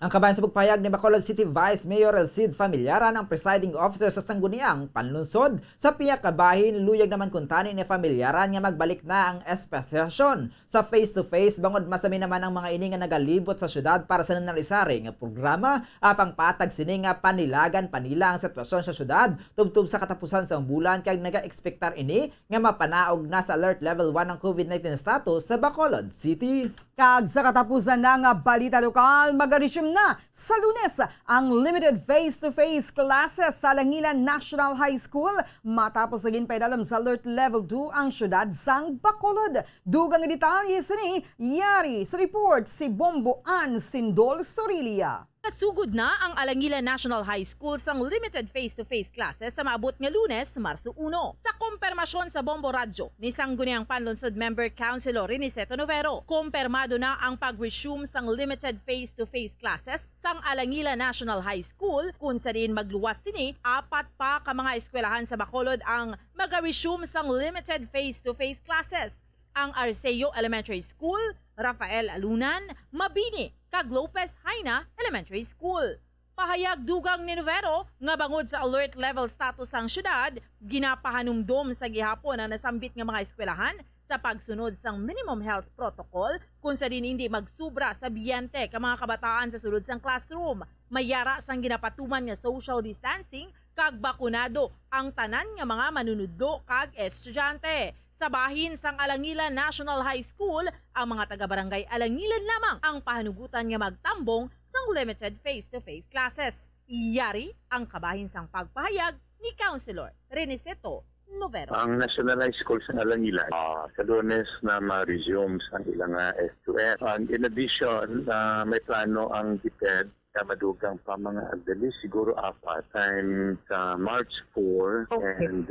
Ang kabayan sa pagpahayag ni Bacolod City Vice Mayor Elcid Familiaran ang presiding officer sa sangguniang panlunsod. Sa piyak kabahin, luyag naman kuntani ni Familiaran nga magbalik na ang espesasyon. Sa face-to-face, bangod masami naman ang mga ini nga nagalibot sa syudad para sa nanalisari nga programa apang patag sini nga panilagan panila ang sitwasyon sa syudad tubtub sa katapusan sa bulan kag naga-ekspektar ini nga mapanaog na sa alert level 1 ang COVID-19 status sa Bacolod City. Kag sa katapusan na nga balita lokal, mag-resume na sa Lunes ang limited face-to-face classes sa Alangilan National High School matapos naging paidalam sa alert level 2 ang syudad sang Bacolod. Dugang detalye sini yari sa report si Bombo Ann Sindol Sorilia. Natsugod na ang Alangilan National High School sang limited face-to-face classes sa maabot nga Lunes, Marso 1. Sa kompermasyon sa Bombo Radyo ni sangguniang panlunsod member Councilor Riniceto Novero, kompermado na ang pag-resume sang limited face-to-face classes sang Alangilan National High School kung sa din magluwas sini, 4 pa ka mga eskwelahan sa Bacolod ang mag-resume sang limited face-to-face classes. Ang Arceo Elementary School, Rafael Alunan, Mabini, kag Lopez Haina Elementary School. Pahayag dugang ni Novero nga bangod sa alert level status ang syudad, ginapahanumdom sa gihapon ang nasambit nga mga eskwelahan sa pagsunod sang minimum health protocol kung sa din hindi magsubra sa biyente ka mga kabataan sa sulod sang classroom. Mayara sang ginapatuman nga social distancing kag bakunado ang tanan nga mga manunudlo kag estudyante. Sa bahin sang Alangilan National High School, ang mga taga-barangay Alangilan lamang ang pahanugutan nga magtambong sang limited face-to-face classes. Iyari ang kabahin sang pagpahayag ni Councilor Riniceto Novero. Ang National High School sa Alangilan sa Lunes na ma-resume sa ilang S2F. And in addition, may plano ang DepEd na madugang pa mga agdali, siguro 4 time sa March 4 and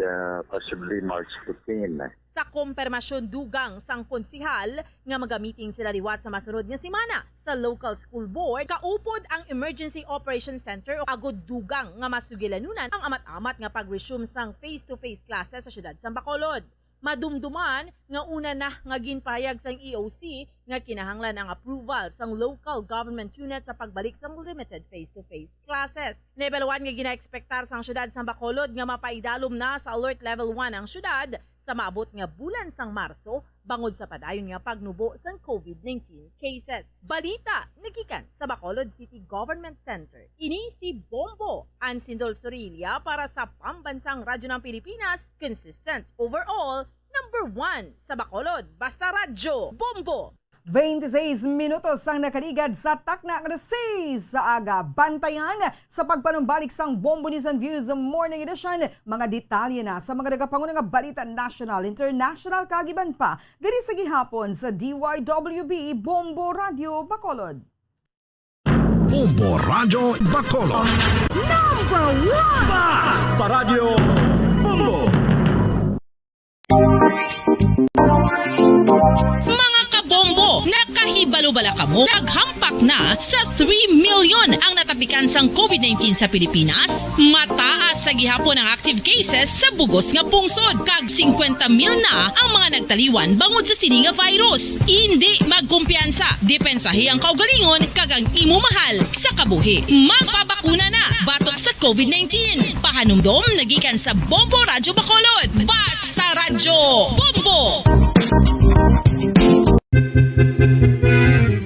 possibly March 15. Sa kompermasyon dugang sang konsihal nga magamiting sila liwat sa masunod nga semana sa local school board, kaupod ang Emergency Operations Center o agod dugang nga masugilanunan ang amat-amat nga pag-resume sang face-to-face classes sa syudad sang Bacolod. Madumduman nga una na nga ginpahayag sang EOC nga kinahanglan ang approval sang local government unit sa pagbalik sang limited face-to-face classes. Level 1 nga gina-ekspektar sang syudad sang Bacolod nga mapaidalom na sa alert level 1 ang syudad sa maabot nga bulan sang Marso bangod sa padayon nga pagnubo sang COVID-19 cases. Balita nagikan sa Bacolod City Government Center. Ini si Bombo Ann Sindol Sorilia para sa Pambansang Radyo ng Pilipinas, consistent overall, number 1 sa Bacolod. Basta Radyo, Bombo! 26 minutos ang nakaligad sa takna ng 6 sa aga. Bantayan sa pagpanumbalik sang Bombo News and Views Morning Edition. Mga detalye na sa mga nagapangunang balita national, international kagiban pa diri sa gihapon sa DYWB Bombo Radio Bacolod. Bombo Radio Bacolod. Number 1! Basta Radio Bombo! Bombo, nakahibalo-bala ka mo, naghampak na sa 3 million ang natapikan sang COVID-19 sa Pilipinas. Mataas sa gihapon ang active cases sa bugos nga pungsod. Kag 50 mil na ang mga nagtaliwan bangod sa sini nga virus. Hindi magkumpiyansa, depensahi ang kaugalingon kag ang imo mahal sa kabuhi. Magpabakuna na batok sa COVID-19. Pahanumdom nagikan sa Bombo Radyo Bacolod. Basta Radyo Bombo!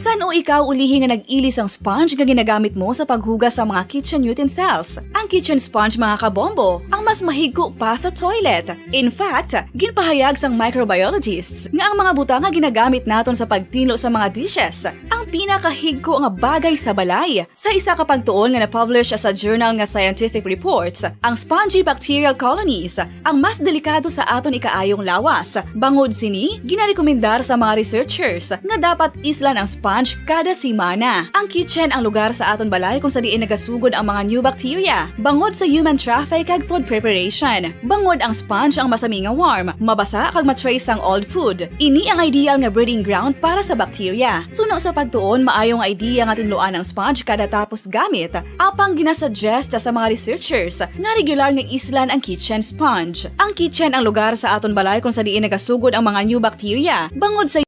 Saan o ikaw ulihi nga nag-ilis ang sponge nga ginagamit mo sa paghugas sa mga kitchen utensils? Ang kitchen sponge mga kabombo, ang mas mahigko pa sa toilet. In fact, ginpahayag sang microbiologists nga ang mga butang nga ginagamit naton sa pagtinlo sa mga dishes ang pinakahigko nga bagay sa balay. Sa isa ka pagtuon nga na-publish sa journal nga Scientific Reports, ang spongy bacterial colonies ang mas delikado sa aton ikaayong lawas. Bangod sini, ginarekomendar sa mga researchers nga dapat islan ang sponge kada simana. Ang kitchen ang lugar sa aton balay kung sa diin nagasugod ang mga new bacteria. Bangod sa human traffic kag food preparation. Bangod ang sponge ang masami nga warm, mabasa kag matrace ang old food. Ini ang ideal nga breeding ground para sa bacteria. Suno sa pagtuon, maayong idea nga tinluan ang sponge kada tapos gamit. Apang ginasuggest sa mga researchers nga regular nga islan ang kitchen sponge. Ang kitchen ang lugar sa aton balay kung sa diin nagasugod ang mga new bacteria. Bangod sa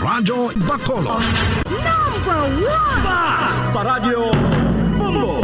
Radyo Bacolod. Number 1! Basta Radio Bombo!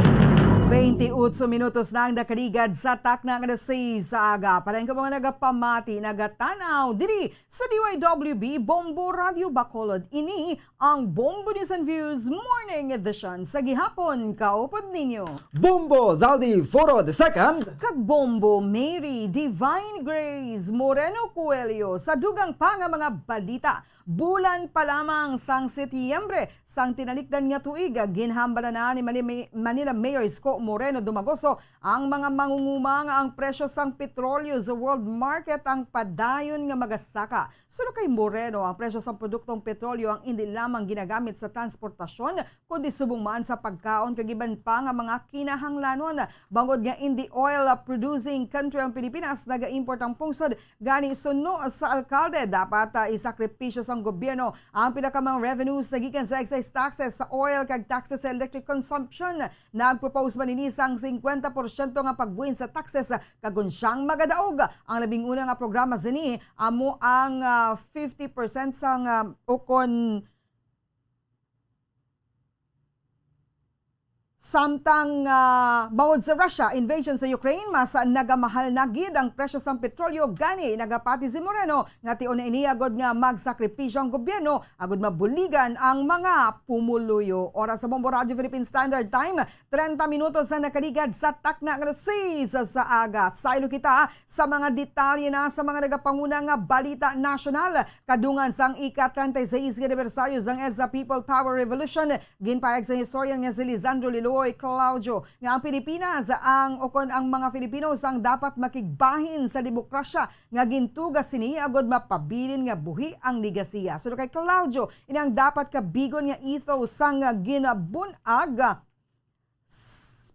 28 minutos na ang nakaligad sa takna nga sa aga. Palain ka mga nagapamati, nagatanaw, diri sa DYWB Bombo Radio Bacolod. Ini ang Bombo News and Views Morning Edition sa gihapon kaupod ninyo. Bombo Zaldi Foro II. Kag Bombo Mary Divine Grace Moreno Coelho sa dugang pa nga mga balita. Bulan pa lamang sang Setyembre, sang tinalikdan nga tuig, ginhambala na ni Manila Mayor Isko Moreno Dumagoso ang mga mangunguma nga ang presyo sang petrolyo sa world market ang padayon nga magasaka. Suno kay Moreno, ang presyo sang produktong petrolyo ang hindi lamang ginagamit sa transportasyon, kundi subong man sa pagkaon kagiban pa nga mga kinahanglanon. Bangod nga hindi oil producing country ang Pilipinas, naga-import ang pungsod gani suno sa alkalde dapat isakripisyo sang gobyerno ang pinakamang revenues na gikan sa excise taxes sa oil kag taxes sa electric consumption. Nagpropose man ini sang 50% nga pagbuin sa taxes kagun siyang magadaog. Ang labing una nga programa zini amo ang 50% sang ukon samtang bawod sa Russia invasion sa Ukraine, mas nagamahal na gid ang presyo sa petrolyo gani nagapati si Moreno nga tion ini agod nga magsakripisyo ang gobyerno agod mabuligan ang mga pumuluyo. Oras sa Bombo Radio Philippine Standard Time, 30 minutos na nakaligad sa takna nga sa aga. Saylo kita sa mga detalye na sa mga nagapanguna nga balita nasyonal. Kadungan sang ika-36 anibersaryo sang EDSA People Power Revolution, ginpayag sa historian nga si Lisandro Liloy Claudio nga ang Pilipinas ang mga Filipino sang dapat makigbahin sa demokrasya nga gintugas sini agod mapabilin nga buhi ang ligasiya. So kay Claudio, inang dapat kabigon nga ethos sang ginabunag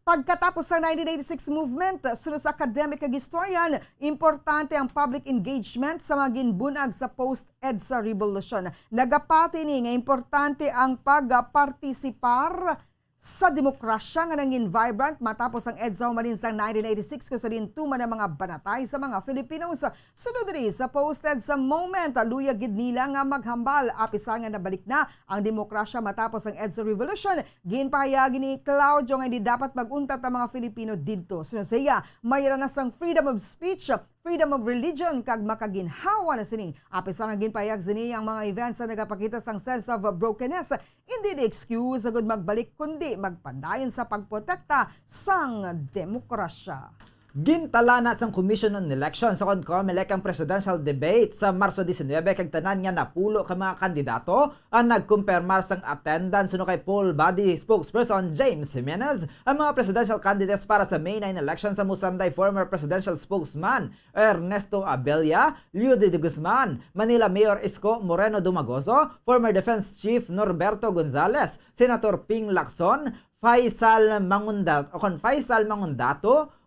pagkatapos sa 1986 movement. Sunod sa academic kag historian, importante ang public engagement sa mga ginbunag sa post-EDSA revolution. Nagapati ni nga importante ang pagpartisipar sa demokrasya nga nangin vibrant matapos ang EDSA humalin sa 1986 kung sa dintuman ng mga banatay sa mga Filipinos. Sunod rin sa post-EDSA moment, luya gid nila nga maghambal apisan nga nabalik na ang demokrasya matapos ang EDSA revolution. Ginpahayagi ni Claudio nga hindi dapat maguntat ang mga Filipino didto. Sunod sa iya, mayroon na sang freedom of speech, freedom of religion kag makaginhawa na sini. Apisan nga ginpahayag sini ang mga events na nagapakita sang sense of brokenness. Hindi the excuse agud magbalik kundi magpandayon sa pagprotekta sang demokrasya. Gintala na sang Commission on Elections sa COMELEC ang presidential debate sa Marso 19 kag tanan nga napulo ka mga kandidato ang nagkumpirmar sang attendance suno kay poll body spokesperson James Jimenez. Ang mga presidential candidates para sa May 9 elections sa Musanday former presidential spokesman Ernesto Abella, Leo de Guzman, Manila Mayor Isko Moreno Dumagoso, former Defense Chief Norberto Gonzales, Senator Ping Lacson, Faisal Mangundato,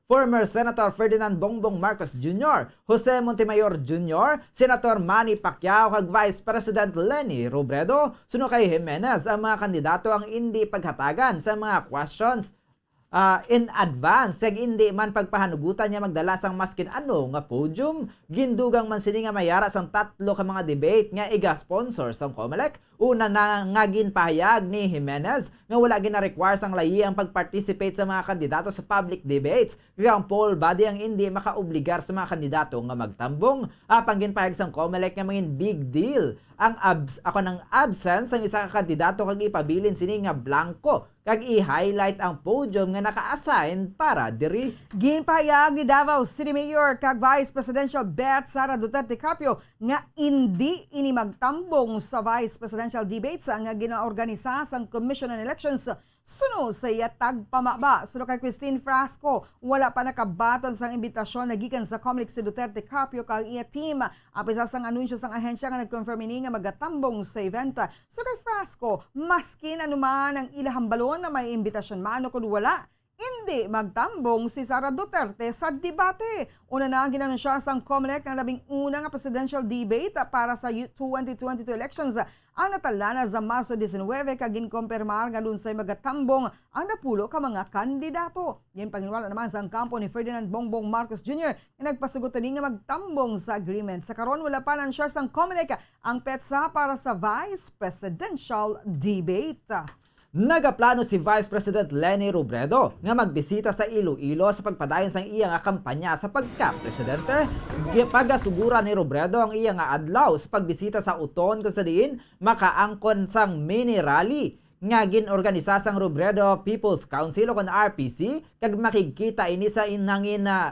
former Senator Ferdinand Bongbong Marcos Jr., Jose Montemayor Jr., Senator Manny Pacquiao kag Vice President Leni Robredo. Suno kay Jimenez, ang mga kandidato ang hindi paghatagan sa mga questions in advance, kag hindi man pagpahanugutan niya magdala sang maskin ano nga podium. Gindugang man sini nga mayara sang tatlo ka mga debate nga iga-sponsor sang COMELEC. Una na nga ginpahayag ni Jimenez nga wala gina-require sang layi ang pag-participate sa mga kandidato sa public debates, kaya ang poll body ang hindi makaobligar sa mga kandidato nga magtambong. Apang ginpahayag sang COMELEC nga mangin big deal ako ng absence ang isa ka kandidato kag ipabilin sini nga blanco kag i-highlight ang podium nga naka-assign para diri. Ginpahayag ni Davao City Mayor kag Vice Presidential Bet Sara Duterte Carpio nga hindi ini magtambong sa Vice Presidential debates nga ginaorganisa sang Commission on Elections suno sa yatag pamaba. Suno kay Christine Frasco, wala pa nakabaton sang imbitasyon na gikan sa Comelec si Duterte Carpio kag iya team. Apisa sang anunsyo sang ahensya nga nag-confirm ini nga magatambong sa event. So kay Frasco, maskin anuman ang ilahang balon na may imbitasyon man o kung wala, hindi magtambong si Sara Duterte sa debate. Una na ang ginanunsya sang Comelec ang 11 nga presidential debate para sa 2022 elections. Ang natalana sa Marso 19 kag ginkompirmar nga lunsay magatambong ang napulo ka mga kandidato. Yan panginwala naman sa kampo ni Ferdinand Bongbong Marcos Jr. na nagpasugot ni nga magtambong sa agreement. Sa karon wala pa nang share sang Comelec ang petsa para sa Vice Presidential debate. Nagaplano si Vice President Leni Robredo nga magbisita sa Iloilo sa pagpadayon sang iya nga kampanya sa pagka-presidente. Pagasugura ni Robredo ang iya nga adlaw sa pagbisita sa Uton kung sa diin makaangkon sang mini rally nga ginorganisa sang Robredo People's Council o kon RPC kag makikita ini sa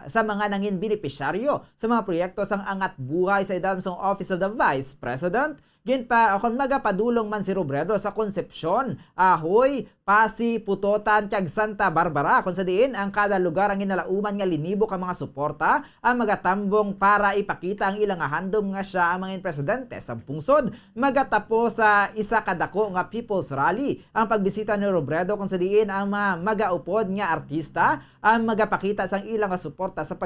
sa mga nangin benepisyaryo sa mga proyekto sang angat buhay sa idalom sang Office of the Vice President. Ginpa akon magapadulong man si Robredo sa Concepcion, Ahoy, Pasi, Putotan, kag Santa Barbara kung sa diin ang kada lugar ang ginalauman nga linibo ka mga suporta ang magatambong para ipakita ang ilang handom nga siya ang mga presidente sa pungsod. Magatapo sa isa kadako nga People's Rally ang pagbisita ni Robredo kung sa diin ang mga magaupod nga artista ang magapakita sang ilang nga suporta sa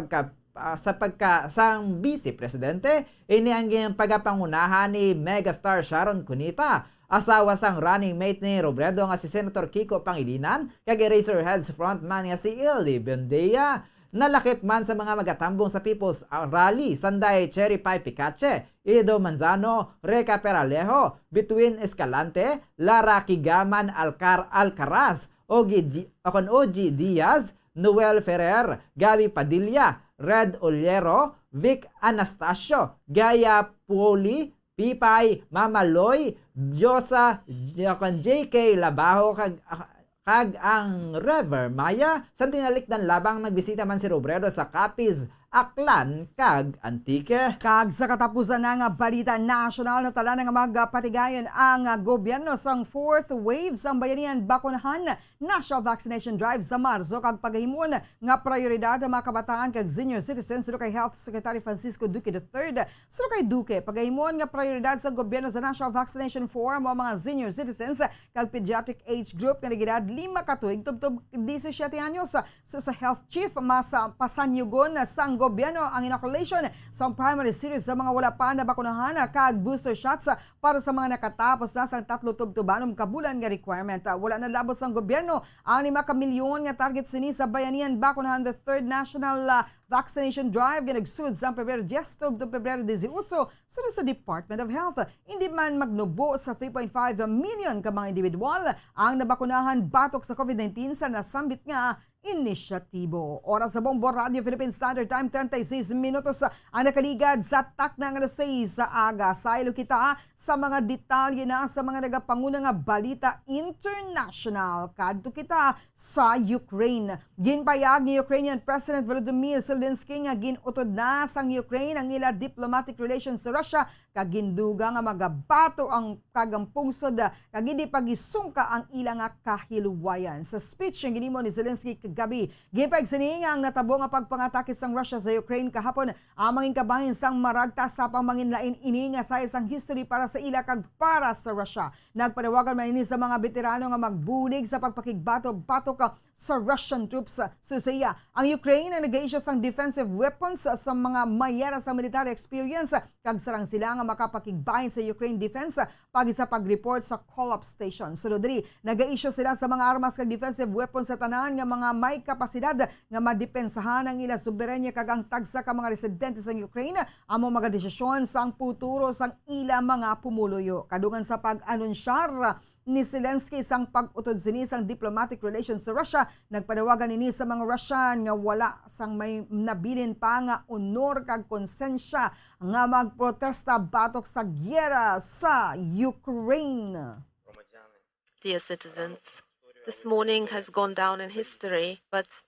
sang vice presidente. Ini ang pagapangunahan ni megastar Sharon Cunita, asawa sang running mate ni Robredo nga si Senator Kiko Pangilinan kag Eraserheads frontman nga si Ildi Bendea. Nalakip man sa mga magatambong sa People's Rally Sanday Cherry Pie Picache, Ido Manzano, Reca Peralejo, Between Escalante, Lara Kigaman Alcaraz, Ogie Diaz, Noel Ferrer, Gabi Padilla, Red Oliero, Vic Anastasio, Gaya Poli, Pipay, Mama Loy, Diosa, JK Labajo, kag ang Rever Maya. Sa tinalikdan labang nagbisita man si Robredo sa Capiz, Aklan, kag Antique. Kag sa katapusan na nga balita national na tala nga magpatigayon ang gobyerno sang fourth wave sang bayanihan bakunahan national vaccination drive sa Marso kag paghimon nga prioridad ang mga kabataan kag senior citizens. Suno kay Health Secretary Francisco Duque III. Suno kay Duque pagahimon nga prioridad sa gobyerno sa national vaccination for mga senior citizens kag pediatric age group nga nagedad 5 katuig tubtob 17 anyos. So sa health chief masa pasanyugon sang gobyerno ang inoculation sa primary series sa mga wala pa na bakunahan kag booster shots para sa mga nakatapos na sang 3 tubtubanom kabulan nga requirement. Wala na labot sang gobyerno ang 5 milyon nga target sini sa bayanihan bakunahan the third national vaccination drive nga nagsud sa Pebrero 10 to Pebrero 18 sunod sa Department of Health. Hindi man magnubo sa 3.5 million ka mga individual ang nabakunahan batok sa COVID-19 sa nasambit nga inisyatibo. Oras sa Bombo Radio Philippine Standard Time 36 minutos ang nakaligad sa takna nga 6 sa aga. Saylo kita sa mga detalye na sa mga nagapanguna nga balita international. Kadto kita sa Ukraine. Ginpayag ni Ukrainian President Volodymyr Zelensky nga ginutod na sang Ukraine ang ila diplomatic relations sa Russia kag ginduga nga magabato ang kagampungsod kag hindi pagisungka ang ila nga kahiluwayan. Sa speech nga ginimo ni Zelensky gabi, gipag sini nga ang natabo nga pagpangatake sang Russia sa Ukraine kahapon ang mangin kabahin sang maragta sa pamangin lain ini nga sa isang history para sa ila kag para sa Russia. Nagpanawagan man ini sa mga veterano nga magbulig sa pagpakigbato-batok sa Russian troops sa Russia. Ang Ukraine ang nag-issue sang defensive weapons sa mga mayera sa military experience kag sarang sila nga makapakigbahin sa Ukraine defense pagi sa pag-report sa call-up station. Sunod diri, nag-issue sila sa mga armas kag defensive weapons sa tanan nga mga may kapasidad nga madepensahan ang ila soberenya kag ang tagsa ka mga residente sa Ukraine amo mga desisyon sang futuro sang ila mga pumuluyo. Kadungan sa pag-anunsyar ni Zelensky sang pag-utod sini sang diplomatic relations sa Russia. Nagpanawagan nini sa mga Russian nga wala sang may nabilin pa nga honor kag konsensya nga magprotesta batok sa gyera sa Ukraine. Dear citizens, this morning has gone down in history, but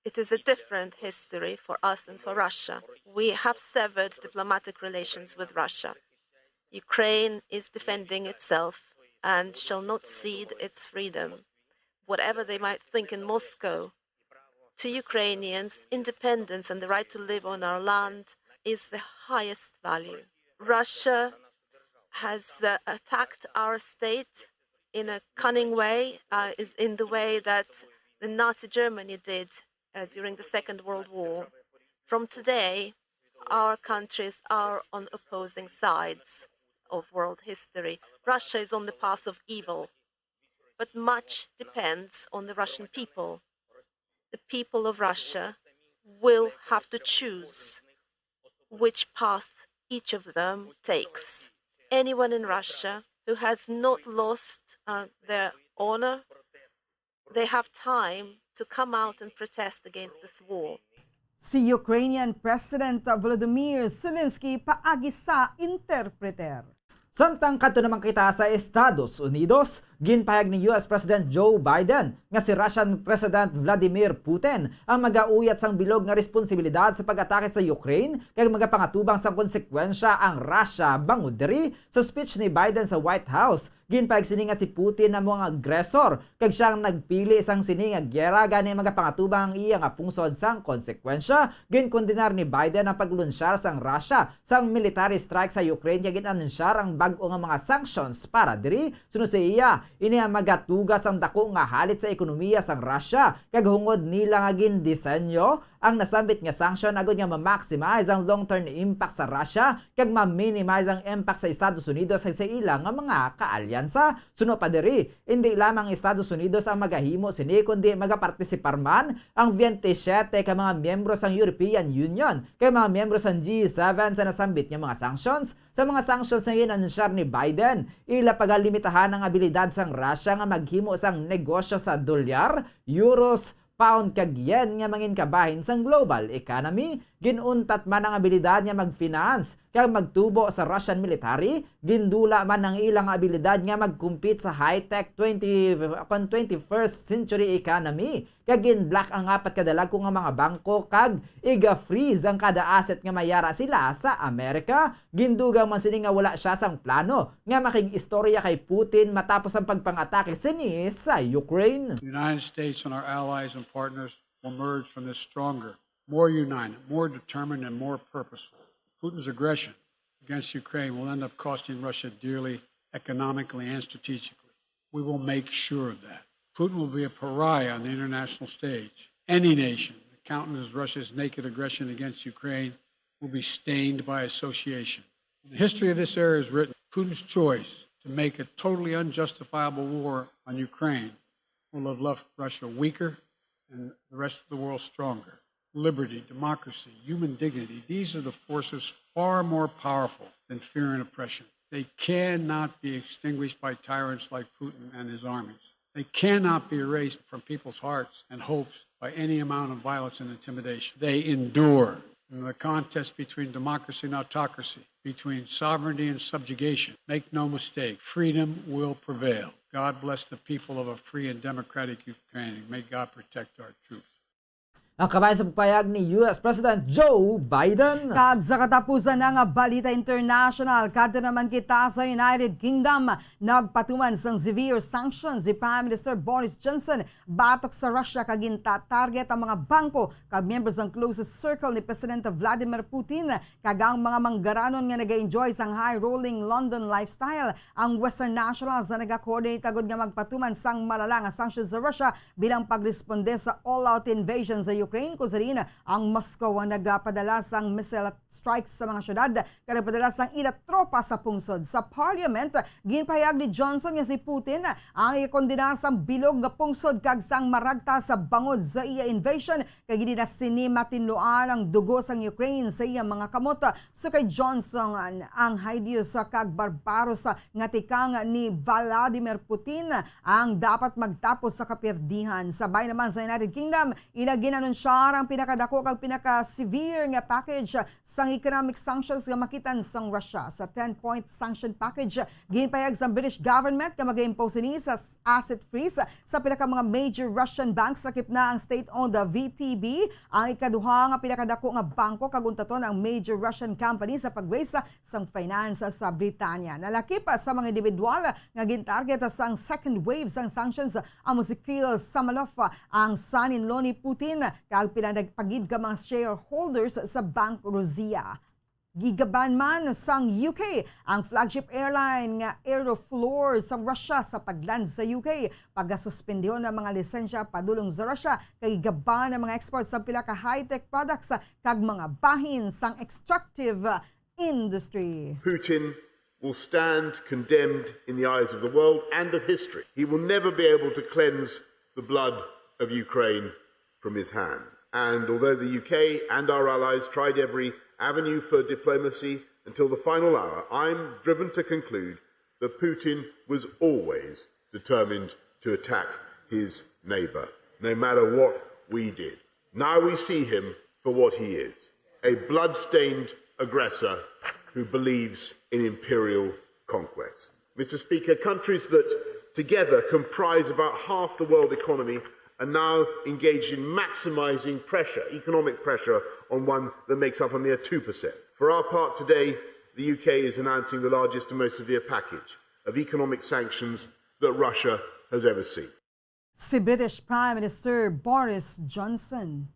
it is a different history for us and for Russia. We have severed diplomatic relations with Russia. Ukraine is defending itself and shall not cede its freedom. Whatever they might think in Moscow, to Ukrainians, independence and the right to live on our land is the highest value. Russia has attacked our state in a cunning way, is in the way that the Nazi Germany did during the Second World War. From today, our countries are on opposing sides of world history. Russia is on the path of evil, but much depends on the Russian people. The people of Russia will have to choose which path each of them takes. Anyone in Russia who has not lost their honor, they have time to come out and protest against this war. Si Ukrainian President Volodymyr Zelensky paagi sa interpreter. Samtang kadto naman kita sa Estados Unidos, ginpahayag ni US President Joe Biden nga si Russian President Vladimir Putin ang magauyat sang bilog nga responsibilidad sa pag-atake sa Ukraine kag magapangatubang sang konsekwensya ang Russia bangod diri. Sa speech ni Biden sa White House, ginpahayag sini nga si Putin na mga agresor kag siyang nagpili sang sini nga gyera gani magapangatubang ang iya nga pungsod sang konsekwensya. Ginkondenar ni Biden ang paglunsyar sang Russia sang military strike sa Ukraine kag ginanunsyar ang bag-o nga mga sanctions para diri. Sunod sa iya, ini ang magatugas ang dako nga halit sa ekonomiya sang Russia kag hungod nila nga gindisenyo ang nasambit nga sanction agud nga ma-maximize ang long-term impact sa Russia kag ma-minimize ang impact sa Estados Unidos sa ilang nga mga kaalyansa. Suno pa diri, hindi lamang Estados Unidos ang magahimo sini kundi magapartisipar man ang 27 ka mga miyembro sang European Union kay mga miyembro sang G7 sa nasambit nga mga sanctions. Sa mga sanctions na ginanunsyar ni Biden, ila pagalimitahan ang abilidad sang Russia nga maghimo sang negosyo sa dolyar, euros, pound kag yen nga mangin kabahin sang global economy. Ginuntat man ang abilidad nga mag-finance kag magtubo sa Russian military. Gindula man ang ilang abilidad nga mag-compete sa high-tech 21st century economy. Kag gin-block ang 4 kadalag nga mga bangko kag iga-freeze ang kada asset nga mayara sila sa Amerika. Gindugang man sini nga wala siya sang plano nga makig-istorya kay Putin matapos ang pagpangatake sini sa Ukraine. The United States and our allies and partners will emerge from this stronger, more united, more determined, and more purposeful. Putin's aggression against Ukraine will end up costing Russia dearly economically and strategically. We will make sure of that. Putin will be a pariah on the international stage. Any nation that countenances Russia's naked aggression against Ukraine will be stained by association. When the history of this era is written, Putin's choice to make a totally unjustifiable war on Ukraine will have left Russia weaker and the rest of the world stronger. Liberty, democracy, human dignity, these are the forces far more powerful than fear and oppression. They cannot be extinguished by tyrants like Putin and his armies. They cannot be erased from people's hearts and hopes by any amount of violence and intimidation. They endure. In the contest between democracy and autocracy, between sovereignty and subjugation, make no mistake, freedom will prevail. God bless the people of a free and democratic Ukraine. May God protect our troops. Ang kabayan sa pagpayag ni US President Joe Biden. Kag sa katapusan na nga balita international, kada naman kita sa United Kingdom, nagpatuman sang severe sanctions si Prime Minister Boris Johnson batok sa Russia kag target ang mga bangko kag members ng closest circle ni President Vladimir Putin kag ang mga manggaranon nga nag-enjoy sang high-rolling London lifestyle. Ang Western nationals na nag-coordinate agad nga magpatuman sang malala nga sanctions sa Russia bilang pagresponde sa all-out invasion sa Ukraine kung sa rin ang Moscow ang nagpadala sang missile strikes sa mga syudad kada padala sang ila tropa sa pungsod. Sa parliament ginpahayag ni Johnson nga si Putin ang ikondenar sang bilog nga pungsod kag sang maragta sa bangod sa iya invasion kag hindi na sinimatinluan ang dugo sang Ukraine sa iya mga kamot. So kay Johnson ang haidios sa kag barbaros nga tikang ni Vladimir Putin ang dapat magtapos sa kapirdihan. Sabay naman sa United Kingdom, ginanunsyar ang pinakadako kag pinaka-severe nga package sang economic sanctions nga makitan sang Russia. Sa 10-point sanction package, ginpayag sa British government nga mag-impose ni sa asset freeze sa pinaka mga major Russian banks. Lakip na ang state-owned VTB, ang ikaduha nga pinakadako nga bangko kag untaton ang major Russian company sa pag-raise sang finance sa Britanya. Nalakip sa mga individual nga gintarget sang second wave sang sanctions amo si Kirill Samalov, ang son-in-law ni Putin kag pinanagpagid ka mga shareholders sa Bank Rosia. Gigaban man sang UK ang flagship airline nga Aeroflot sa Russia sa pagland sa UK pagasuspendyon ng mga lisensya padulong sa Russia kay gigaban ang mga exports sa pila ka high-tech products kag mga bahin sang extractive industry. Putin will stand condemned in the eyes of the world and of history. He will never be able to cleanse the blood of Ukraine from his hands. And although the UK and our allies tried every avenue for diplomacy until the final hour, I'm driven to conclude that Putin was always determined to attack his neighbor, no matter what we did. Now we see him for what he is, a blood-stained aggressor who believes in imperial conquest. Mr. Speaker, countries that together comprise about half the world economy are now engaged in maximising pressure, economic pressure, on one that makes up a mere 2%. For our part today, the UK is announcing the largest and most severe package of economic sanctions that Russia has ever seen. Si British Prime Minister Boris Johnson.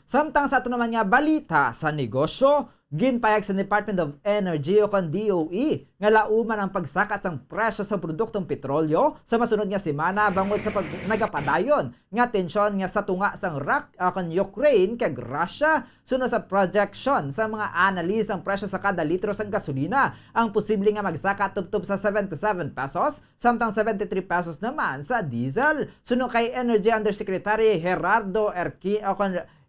Samtang sa ito naman nga balita sa negosyo, ginpayag sa Department of Energy o kan DOE nga lauman ang pagsakat sang presyo sa produktong petrolyo sa masunod nga semana bangod sa nagapadayon nga tensyon nga sa tunga sang kan Ukraine kag Russia. Sunod sa projection sa mga analyst ang presyo sa kada litro sang gasolina ang posible nga magsakat tubtob sa 77 pesos samtang 73 pesos naman sa diesel. Sunod kay Energy Undersecretary Gerardo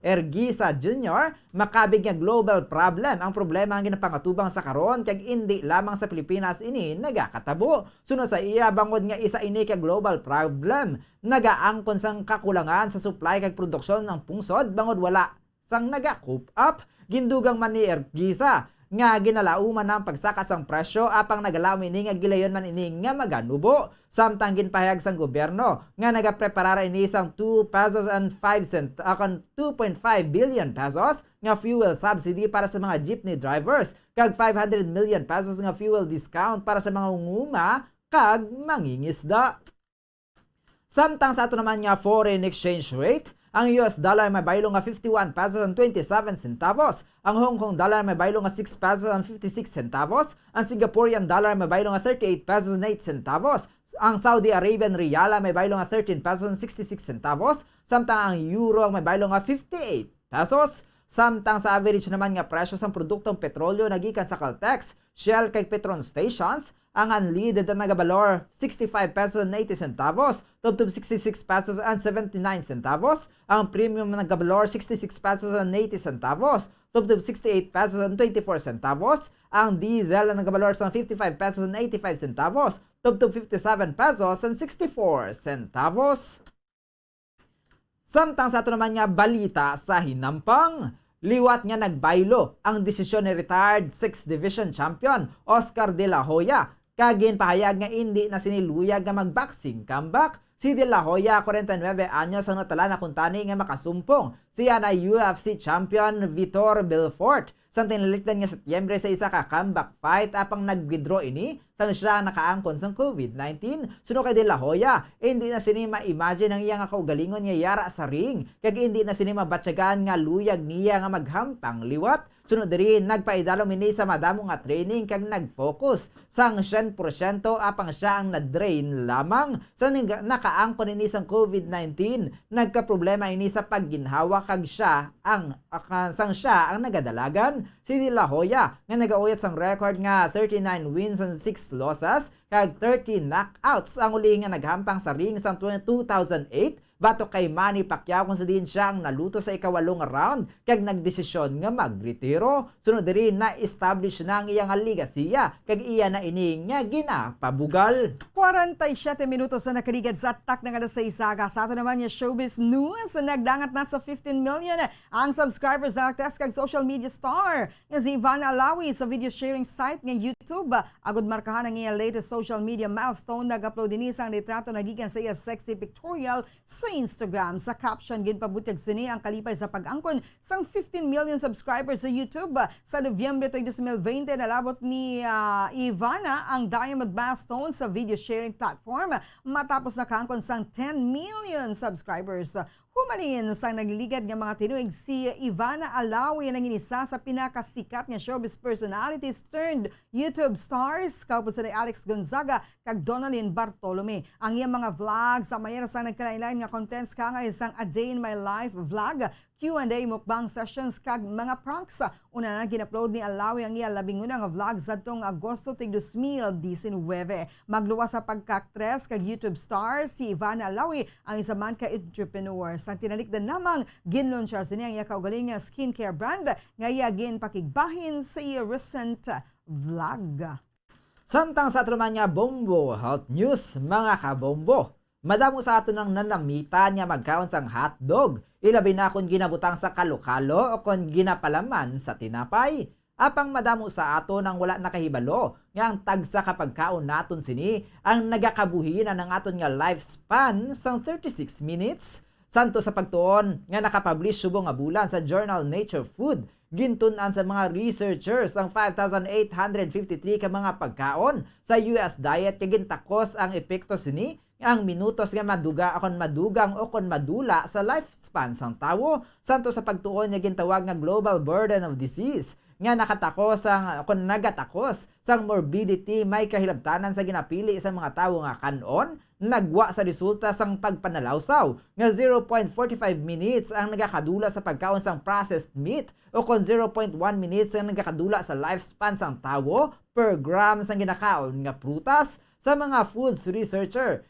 Ergisa Jr., makabig nga global problem ang problema ang ginapangatubang sa karon kag hindi lamang sa Pilipinas ini nagakatabo. Sunod sa iya bangod nga isa ini ka global problem, nagaangkon sang kakulangan sa supply kag produksyon ng pungsod bangod wala sang naga-coop up. Gindugang man ni Ergisa nga ginalauman ng pagsakas ang presyo apang nagalaw ini nga gilayon man ini nga maganubo. Samtang ginpahayag sang gobyerno nga nagapreparara ini sang 2 pesos and 5 cent akan 2.5 billion pesos nga fuel subsidy para sa mga jeepney drivers kag 500 million pesos nga fuel discount para sa mga unguma kag mangingisda. Samtang sa ato naman nga foreign exchange rate, ang US dollar may baylo nga 51 pesos and 27 centavos. Ang Hong Kong dollar may baylo nga 6 pesos and 56 centavos. Ang Singaporean dollar may baylo nga 38 pesos and 8 centavos. Ang Saudi Arabian riyala may baylo nga 13 pesos and 66 centavos. Samtang ang euro may baylo nga 58 pesos. Samtang sa average naman nga presyo sa produktong petrolyo nagikan sa Caltex, Shell kag Petron stations, ang unleaded na nagabalor 65 pesos and 80 centavos, tubtub 66 pesos and 79 centavos, ang premium na nagabalor 66 pesos and 80 centavos, tubtub 68 pesos and 24 centavos, ang diesel na nagabalor sa 55 pesos and 85 centavos, tubtub 57 pesos and 64 centavos. Samtang sa ito naman nga balita sa hinampang, liwat nga nagbaylo ang desisyon ni retired 6th Division Champion Oscar De La Hoya. Kagin pahayag nga hindi na siniluyag nga mag-boxing comeback. Si De La Hoya, 49 anyos ang natala na kuntani nga makasumpong siya na UFC champion Vitor Belfort. Sang tinalitan nga Setyembre sa isa ka comeback fight apang nag-withdraw ini sang siya nakaangkon sang COVID-19. Suno kay De La Hoya, hindi na sinima imagine ang iya nga kaugalingon nga yara sa ring. Kag hindi na sinima batyagan nga luyag niya nga maghampang liwat. Sunod rin, nagpaidalo mini sa madamo nga training kag nag-focus sang 100% apang siya ang na-drain lamang sa naka nakaangkon ini sang COVID-19. Nagkaproblema ini sa pagginhawa kag siya ang nagadalagan. Si De La Hoya nga nagauyat sang record nga 39 wins and 6 losses kag 30 knockouts ang uli nga naghampang sa ring sang 2008 batok kay Manny Pacquiao kung sa din siya ang naluto sa ikawalong round kag nagdesisyon nga magretiro. Sunod diri na establish na ang iyang ligasiya kag iya na ini nga ginapabugal. 47 minutos na nakaligad sa tak ng alas 6 saga. Sa ato naman yung showbiz news, nagdangat na sa 15 million ang subscribers ng aktres kag social media star nga si Ivana Alawi sa video sharing site nga YouTube. Agud markahan ang iyang latest social media milestone, nag-upload din isang litrato na gikan sa iya sexy pictorial sa Instagram. Sa caption, ginpabutyag sini ang kalipay sa pag-angkon sang 15 million subscribers sa YouTube. Sa Nobyembre 2020, nalabot ni Ivana ang diamond milestone sa video sharing platform matapos nakaangkon sang 10 million subscribers. Humalin sa nagliligad ng mga tinuig si Ivana Alawi ang inisa sa pinakasikat nga showbiz personalities turned YouTube stars. Kaupo sa ni Alex Gonzaga kag Donalyn Bartolome. Ang iyang mga vlogs sa mayroon sa nagkalain-lain nga contents ka nga isang A Day in My Life vlog, Q&A, mukbang sessions kag mga pranks. Una na ginupload ni Alawi ang iya labingunang vlog sa tong Agosto 2019. Magluwas sa pagka-actress kag YouTube star si Ivana Alawi ang isa man ka entrepreneur. Sang tinalikdan namang ginlaunchar niya ang iya kaugaling nga skincare brand nga iya ginpakigbahin sa iya recent vlog. Samtang sa atroman nga Bombo Health News, mga kabombo, madamo sa ato nang nanamitan nga magkaon sang hotdog. Ilabi na kung ginabutang sa kalokalo o kung ginapalaman sa tinapay. Apang madamo sa ato nang wala nakahibalo nga ang tagsa kapag kaon naton sini ang nagakabuhi na ng aton nga lifespan sang 36 minutes. Santo sa pagtuon nga nakapublish subong nga bulan sa journal Nature Food, gintunan sa mga researchers ang 5,853 ka mga pagkaon sa US diet kay gintakos ang epekto sini ang minutos nga madugang o kon madula sa lifespan sang tawo. Santo sa pagtuon nga gintawag nga global burden of disease nga nagatakos sang morbidity may kahilabtanan sa ginapili sa mga tawo nga kanon. Nagwa sa resulta sang pagpanalawsaw nga 0.45 minutes ang nagakadula sa pagkaon sang processed meat o kon 0.1 minutes ang nagakadula sa lifespan sang tawo per gram sang ginakaon nga prutas. Sa mga foods researcher,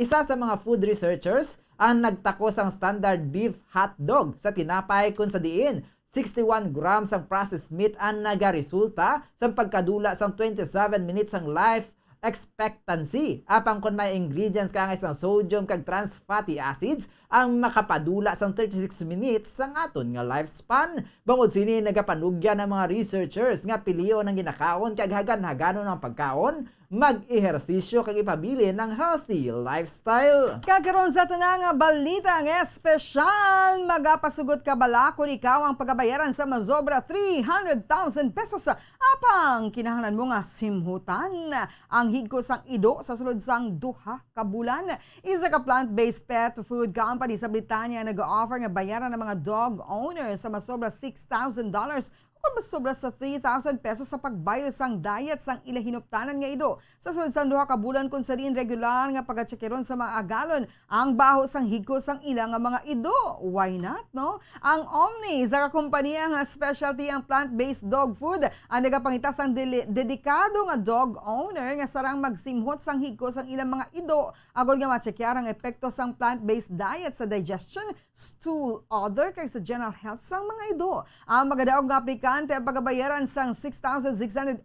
isa sa mga food researchers ang nagtakos ang standard beef hot dog sa tinapay kung sa diin 61 grams ang processed meat ang nagaresulta sa pagkadula sang 27 minutes ang life expectancy. Apang kung may ingredients kang isang sodium kag trans fatty acids ang makapadula sang 36 minutes sang aton nga lifespan. Bangod sini nagapanugya ng mga researchers nga piliyo ng ginakaon kag hagan-haganon ang pagkaon, mag-ehersisyo kag ipabili ng healthy lifestyle. Kakaroon sa tanang balita ng espesyal, magapasugot ka bala kung ikaw ang pagabayaran sa mazobra 300,000 pesos apang kinahanglan mo nga simhutan ang higko sang ido sa sulod sang duha ka bulan. Isa ka plant-based pet food company sa Britanya nag-offer nga bayaran ng mga dog owners sa masobra $6,000 kung mas sobra sa 3,000 pesos sa pagbaylo sang diet sang ila hinuptanan nga ido. Sa sulod sang duha ka bulan kung sa rin regular nga pagachekeron sa mga agalon ang baho sang higko sang ila nga mga ido. Why not, no? Ang Omni sa kakumpanya nga specialty ang plant-based dog food ang nagapangita sang dedikado nga dog owner nga sarang magsimhot sang higko sang ilang mga ido agod nga matchekyar ang epekto sang plant-based diet sa digestion, stool, odor kay sa general health sang mga ido. Ang magadaog nga aplikante ang pagabayaran sang $6,685.82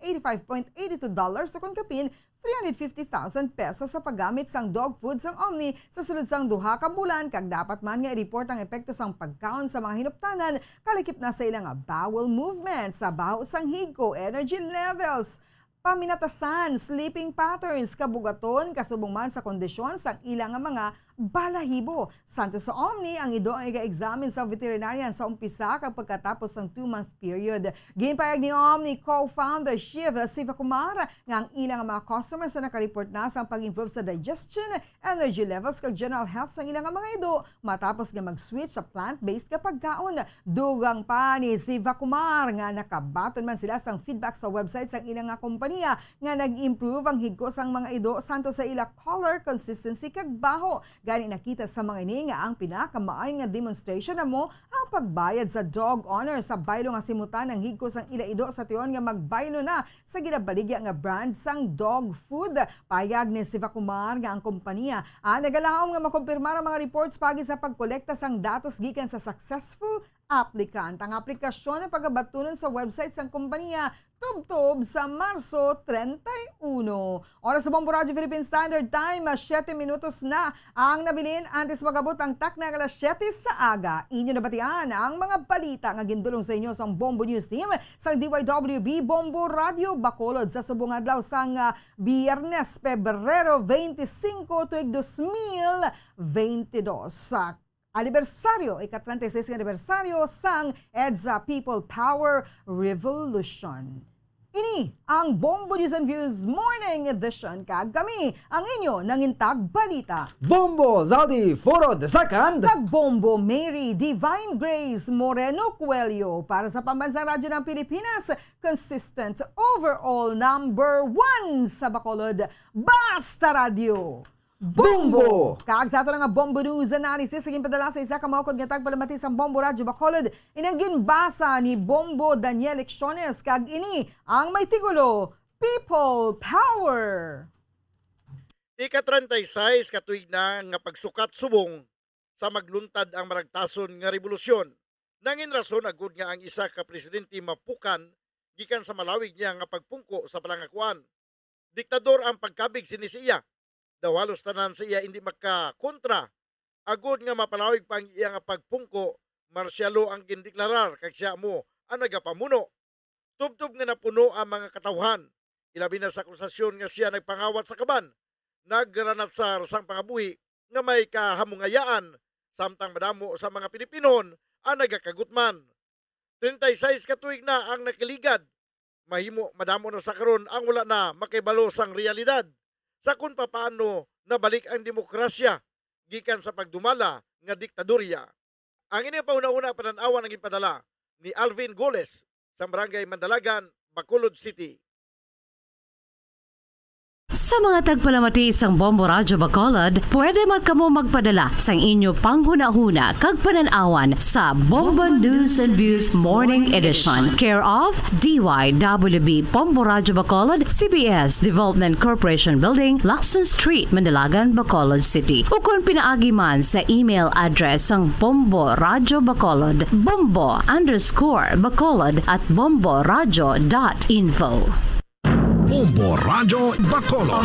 sa konkapin 350,000 pesos sa paggamit sang dog food sang Omni sa sulod sang duha ka bulan kag dapat man nga i-report ang epekto sang pagkaon sa mga hinuptanan kalikip na sa ilang bowel movement, sa baho sang higko, energy levels, paminatasan, sleeping patterns, kabugaton, kasubong man sa kondisyon sang ilang mga balahibo. Santo sa Omni, ang ido ang iga-examine sa veterinarian sa umpisa kag pagkatapos ng 2-month period. Ginpayag ni Omni co-founder Siva Kumar nga ang ilang mga customers na nakareport na sa pag-improve sa digestion, energy levels kag general health sa ilang mga ido matapos nga mag-switch sa plant-based nga pagkaon. Dugang pa ni Siva Kumar nga nakabaton man sila sang feedback sa website sang ilang nga kompanya kompanya nga nag-improve ang higos ang mga ido santo sa ila color consistency kag baho. Gani nakita sa mga ini nga ang pinakamaayo nga demonstration na mo ang pagbayad sa dog honor sa baylo nga simutan ang higos ang ila ido sa tion nga magbaylo na sa ginabaligya nga brand sang dog food. Payag ni Siva Kumar nga ang kompanya nagalaom nga makumpirmar ang mga reports pagi sa pagkolekta sang datos gikan sa successful applicant. Ang aplikasyon na pagabatunon sa website sang kompanya tubtob sa Marso 31. Oras sa Bombo Radio Philippine Standard Time, 7 minutos na ang nabilin antes magabot ang takna alas 7 sa aga. Inyo nabatian ang mga balita nga gindulong sa inyo sa Bombo News Team sa DYWB Bombo Radio Bacolod sa subong adlaw sang Biyernes, Pebrero 25, 2022. Anibersaryo, ika-36 anibersaryo sang EDSA People Power Revolution. Ini ang Bombo News and Views Morning Edition. Kami ang inyo nangintag balita. Bombo Zaldi Foro II. Bombo Mary Divine Grace Moreno Coelho para sa Pambansang Radyo ng Pilipinas. Consistent overall number 1 sa Bacolod. Basta Radio. Bombo! Kaagsato na nga Bombo News Analysis saging padala sa isa ka maukod nga tagpalamati sa Bombo Radio Bacolod. Inang basa ni Bombo Daniel Lecciones kag ini ang may tigulo People Power. Ika-36 katuig na nga pagsukat subong sa magluntad ang maragtason nga revolusyon. Nangin rason agud nga ang isa ka presidente mapukan gikan sa malawig niya nga pagpungko sa palangakuan. Diktador ang pagkabig sinisiya. Daw halos tanan sa iya hindi makakontra. Agod nga mapalawig pa ang iya nga pagpungko, marsyalo ang gindeklarar kag siya mo ang nagapamuno. Tubtob nga napuno ang mga katawhan. Ilabi na sa akusasyon nga siya nagpangawat sa kaban. Nagranat sa rasang pangabuhi nga may kahamungayaan samtang madamo sa mga Pilipinon ang nagakagutman. 36 katuig na ang nakiligad. Mahimo madamo na sa karon ang wala na makibalo sang realidad. Sa kung paano nabalik ang demokrasya gikan sa pagdumala nga diktadorya. Ang ini pauna-una pananawan ang ipadala ni Alvin Goles sa Barangay Mandalagan, Bacolod City. Sa mga tagpalamati isang Bombo Radyo Bacolod, pwede man kamo magpadala sang inyo panghuna-huna kag pananawan sa Bombo News and Views Morning Edition. Care of DYWB Bombo Radyo Bacolod, CBS Development Corporation Building, Lacson Street, Mandalagan, Bacolod City. O kung pinaagi man sa email address sang Bombo Radyo Bacolod, bombo_bacolod@bomboradyo.info. Bombo Radio Bacolod.